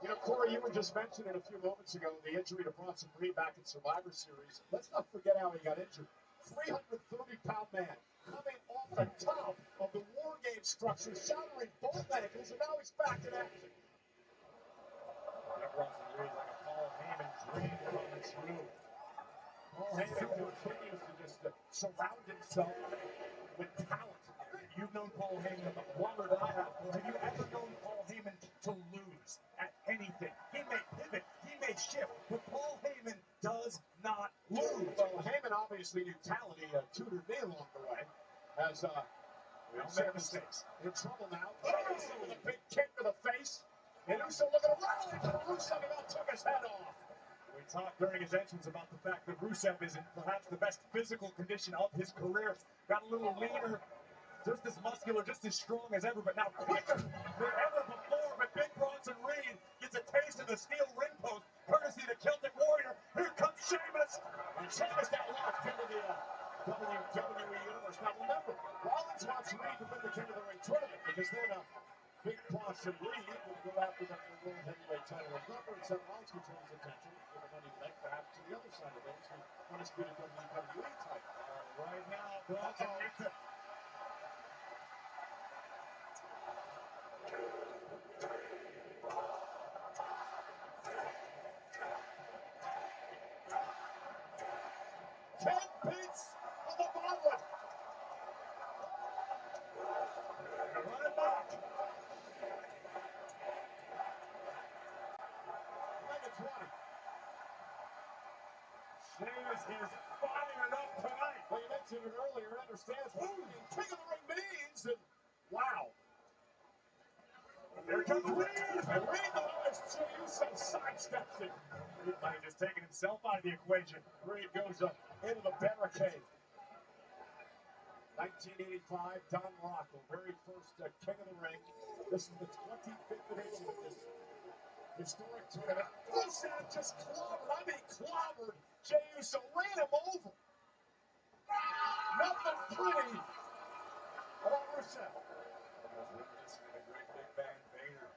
You know, Corey, you were just mentioning a few moments ago the injury to Bronson Reed back in Survivor Series. Let's not forget how he got injured. 330-pound man coming off the top of the War Games structure, shattering both ankles, and now he's back in action. Big Bronson Reed like a Paul Heyman dream coming true. Paul Heyman continues to just surround himself with talent. You've known Paul Heyman longer than I have. Have you ever known Paul Heyman to lose at anything? He may pivot, he may shift, but Paul Heyman does not lose. Well, Heyman obviously knew talent. He tutored me along the way. As We don't make mistakes. in trouble now. Uso with a big kick to the face. And Uso looking to rally, but Rusev about took his head off. We talked during his entrance about the fact that Rusev is in perhaps the best physical condition of his career. Got a little leaner, just as muscular, just as strong as ever, but now quicker than ever before. But Big Bronson Reed gets a taste of the steel ring post, courtesy of the Celtic Warrior. Here comes Sheamus. And Sheamus now locked into the WWE Universe. Now remember, Rollins wants Reed to win the King of the Ring tournament because then Big Bronson Reed will go after the World Heavyweight title. Remember, and Seth Rollins can turn his attention to the Money in the Bank, perhaps to the other side of things, the undisputed WWE title. Right now, Bronson Reed. 10 beats on the gauntlet. Run it back. 11-20. Sheamus is fired up tonight. Well, you mentioned it earlier, understands what King of the Ring means, and wow. Here comes Reed, and Reed as Jey Uso sidesteps it. Reed might have just taken himself out of the equation. Reed goes up into the barricade. 1985, Don Rock, the very first King of the Ring. This is the 25th edition of this historic tournament. Rusev just clobbered Jey Uso, ran him over. Nothing pretty about Rusev. Reminiscent of the great Big Bang Vader,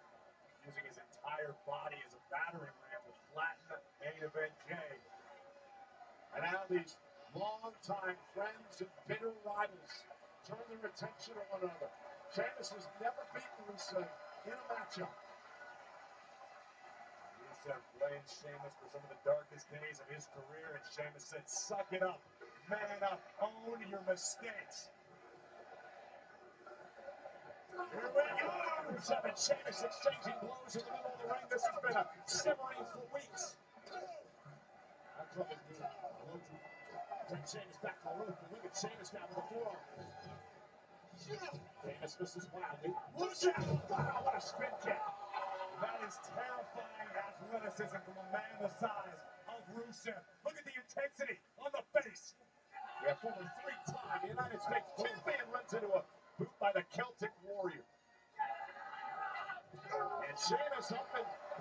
using his entire body as a battering ram to flatten main event Jey. And now these long-time friends and bitter rivals turn their attention to one another. Sheamus has never beaten Rusev in a matchup. Rusev blamed Sheamus for some of the darkest days of his career, and Sheamus said, suck it up, man up, own your mistakes. Here we go! Rusev and Sheamus exchanging blows in the middle of the ring. This has been a simmering for weeks. That's what they do. Take Sheamus back to the roof, and look at Sheamus now with the forearm. Sheamus misses wildly. Rusev! Wow, what a spin kick! That is terrifying athleticism from a man the size of Rusev. Look at the intensity on the face. Yeah, former three-time United States champion runs into a boot by the Celtic Warrior. And Sheamus up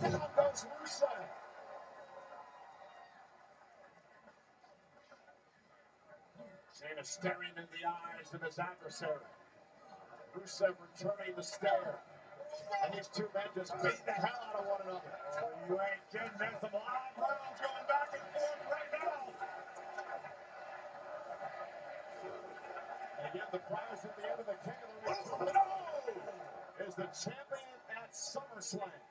and down goes Rusev. Sheamus staring in the eyes of his adversary. Rusev returning the stare. And these two men just beat the hell out of one another. Oh, you ain't kidding. There's some live rounds going back and forth right now. And again, the prize at the end of the King of the Ring tournament is the champion at SummerSlam.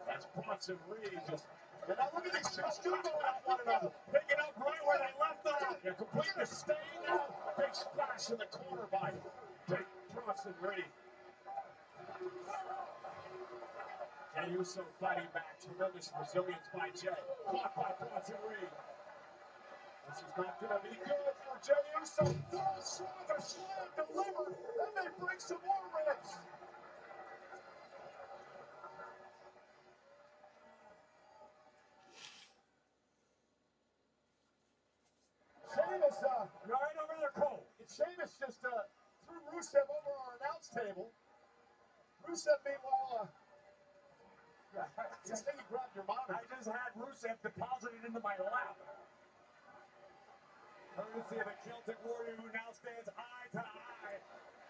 That's Bronson Reed just... And now look at these two still going at one another. Picking up right where they left off. Yeah, complete disdain now. Big splash in the corner by Big Bronson Reed. Jey Uso fighting back. Tremendous resilience by Jey. Caught by Bronson Reed. This is not going to be good for Jey Uso. Full swagger slam delivered. Then they bring some more ribs. Sheamus, You're right over there, Cole. Sheamus just threw Rusev over our announce table. Rusev, meanwhile, just think he grabbed your monitor. I just had Rusev deposited into my lap. Courtesy of the Celtic Warrior, who now stands eye to eye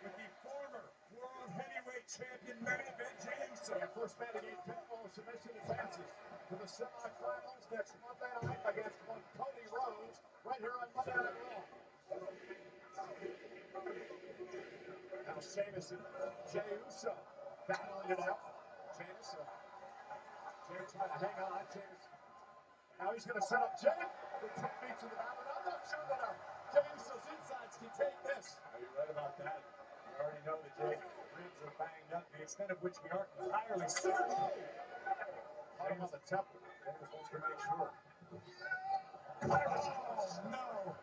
with the former World Heavyweight Champion main event Jey Uso. Yeah, first man to gain pinfall submission advances to the semifinals next Monday night against one Cody Rhodes right here on Monday Night Raw. Now Sheamus and Jey Uso battling it out. Sheamus trying to hang on. Sheamus. Now he's going to set up Jey for 10 feet to the mat, but I'm not sure that Jey Uso's insides can take this. You're right about that. We already know that Jey's ribs are banged up, the extent of which we aren't entirely certain. Caught him on the temple. Sheamus wants to make sure. Oh, no.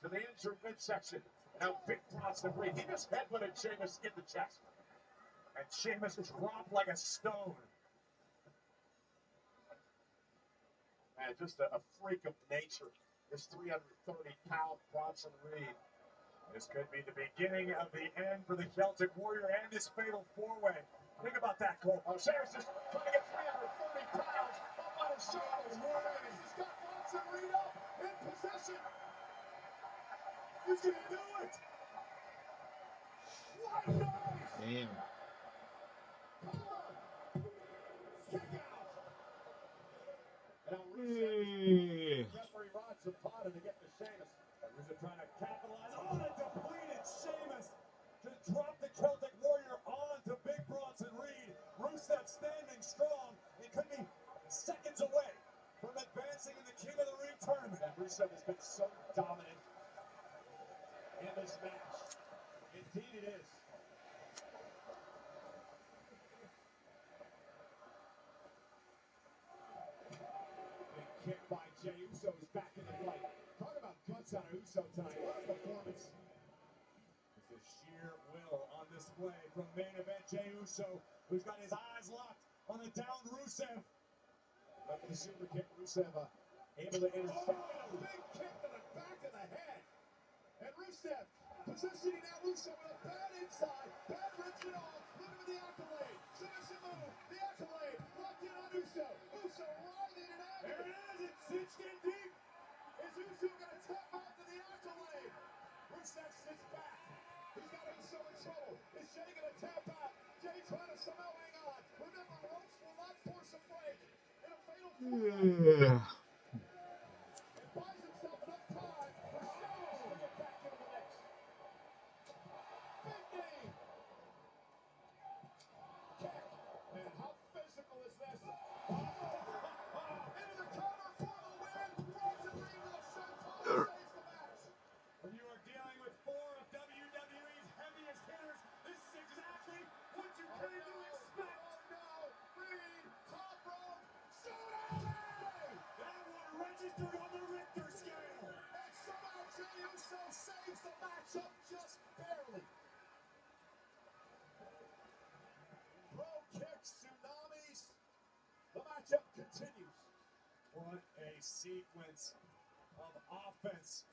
To the injured midsection. Now Big Bronson Reed. He just headbutted Sheamus in the chest. And Sheamus dropped like a stone. Man, just a freak of nature. This 330-pound Bronson Reed. This could be the beginning of the end for the Celtic Warrior and this fatal four-way. Think about that, Cole. Oh, Sheamus just trying to get 330 pounds up on his shoulders. He's got Bronson Reed up in position. He's going to do it. What a nice. Damn. Come on. Kick out. And now Rusev, referee rods the bottom to get to Sheamus. Rusev trying to capitalize on a depleted Sheamus to drop the Celtic Warrior onto Big Bronson Reed. Rusev standing strong. He could be seconds away from advancing in the King of the Ring tournament. And Rusev has been so dominant in this match. Indeed it is. Big kick by Jey Uso is back in the fight. Talk about guts points out of Uso tonight. What a performance. It's the sheer will on display from main event Jey Uso, who's got his eyes locked on the downed Rusev. Up the super kick, Rusev able to intercept. And a big kick to the back of the head. And Rusev positioning now Uso with a bad inside. Bad rips it off. Looking for the accolade. Submission move. The accolade. Locked in on Uso. Uso writhing in agony. There it is. It's cinched in deep. Is Uso going to tap out to the accolade? Rusev sits back. He's got Uso in trouble. Is Jey going to tap out? Jey trying to somehow hang on. Remember, ropes will not force a break. In a fatal four-way. And buys himself enough time for Sheamus to get back into the mix. Big knee. Kick. And how physical is this? Into the cover for the win. Bronson Reed with a senton saves the match. When you are dealing with four of WWE's heaviest hitters, this is exactly what you came to expect. Oh no! Reed, top rope, tsunami! That one registered on the Richter scale. And somehow Jey Uso saves the matchup just barely. Pro kicks, tsunamis. The matchup continues. What a sequence of offense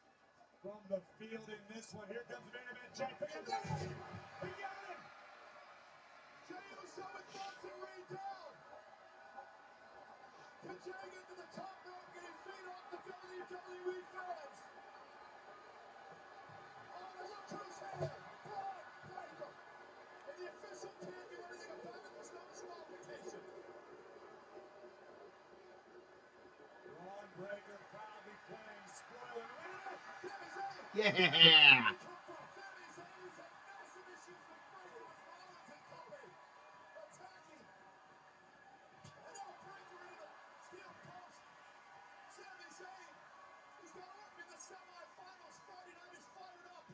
from the field in this one. Here comes the main event. Jey, pick up the knee. He got him. Jey Uso with Bronson Reed down. Can Jey get to the top rope? Can he feed off the WWE fans? Oh, and look who's here. Braun Breaker. And the official can't do anything about it. There's no disqualification. Braun Breaker proudly playing spoiler. Sami Zayn. Yeah. Sami Zayn, who's had massive issues with Breaker with Rollins and company. Attacking. And now Breaker into the steel post. Sami Zayn, who's got Orton in the semifinals Friday night, is fired up.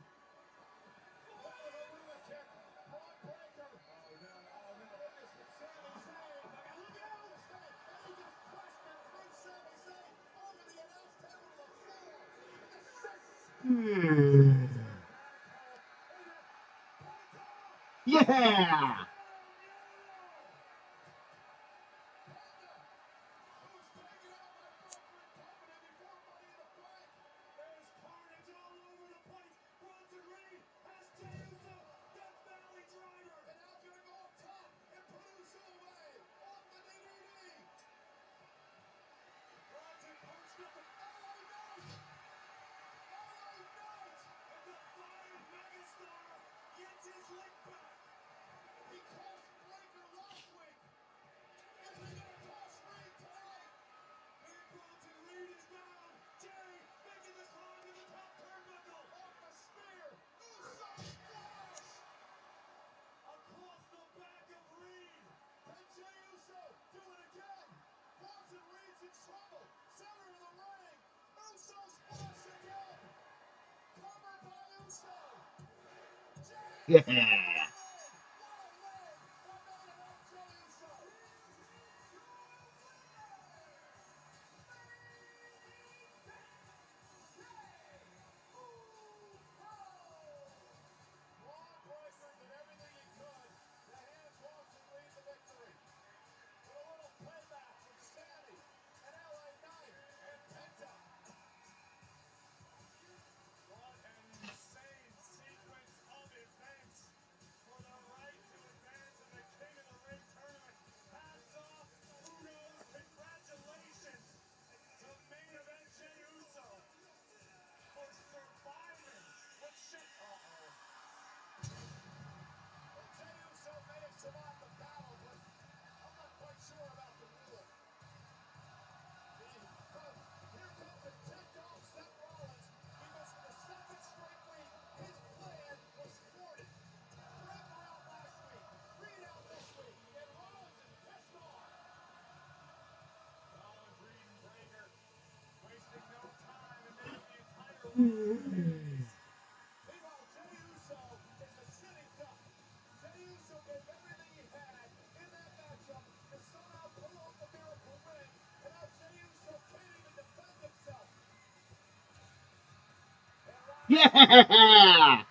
That was a Lula kick. Braun Breaker. Oh no, oh no. Focus with Sami Zayn. Look out. And he just pressed and threw Sami Zayn over the announce table to the floor. And the Yeah. who's taken out by Breaker and company before Money in the Bank. There's carnage all over the place. Bronson Reed has Jey Uso. Death Valley driver. And now gonna go up top and put Uso away off the DDT. Bronson punched up the LA Knight. LA Knight. The defiant megastar gets his lick back. He cost Breaker last week. Is he gonna cost Reed tonight? And Bronson Reed is down. Jey making the climb to the top turnbuckle. Off the spear. Uso splash. Across the back of Reed. Can Jey Uso do it again? Bronson Reed's in trouble. Center of the ring. Uso splash again. Cover by Uso. Jey Yeah. what a win for main event Jey Uso. Braun Breaker did everything he could to hand Bronson Reed the victory. But a little payback from Sammy and LA Knight and Penta. What an insane sequence of events for the right to advance in the King of the Ring tournament. Hats off, kudos, congratulations to main event Jey Uso for surviving what shit. Well, Jey Uso may have survived the battle, but I'm not quite sure about the rule. Here comes a ticked off Seth Rollins because for the second straight week, his plan was thwarted. Breaker out last week, Reed out this week, and Rollins is pissed off. Rollins, Reed, and Breaker wasting no time and making the entire roster. Meanwhile, Jey Uso is a sitting duck. Jey Uso gave everything he had in that matchup to somehow pull off the miracle win, and now Jey Uso can't even defend himself. Yeah!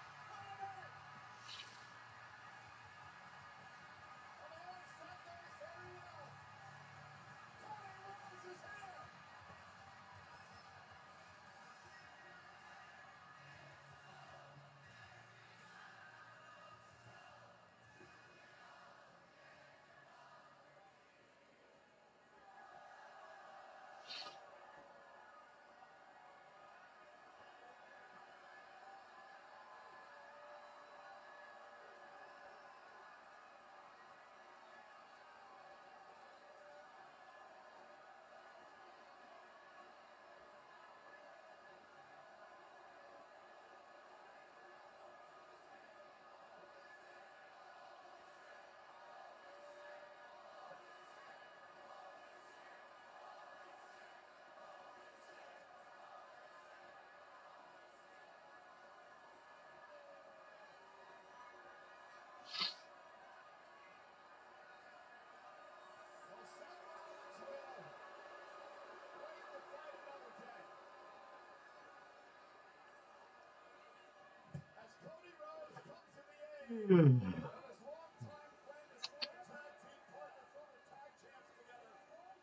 And his longtime friend, his former tag team partner, former tag champs together.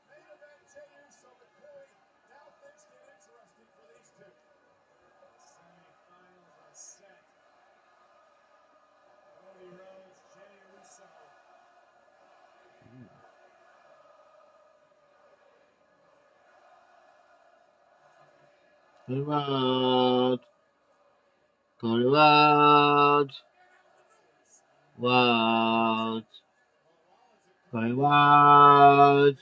Main event, Jey Uso with Cody. Now things get interesting for these two. Semi-finals are set. Cody Rhodes, Jey Uso. Cody Rhodes. Cody Rhodes. Rhodes. Cody Rhodes.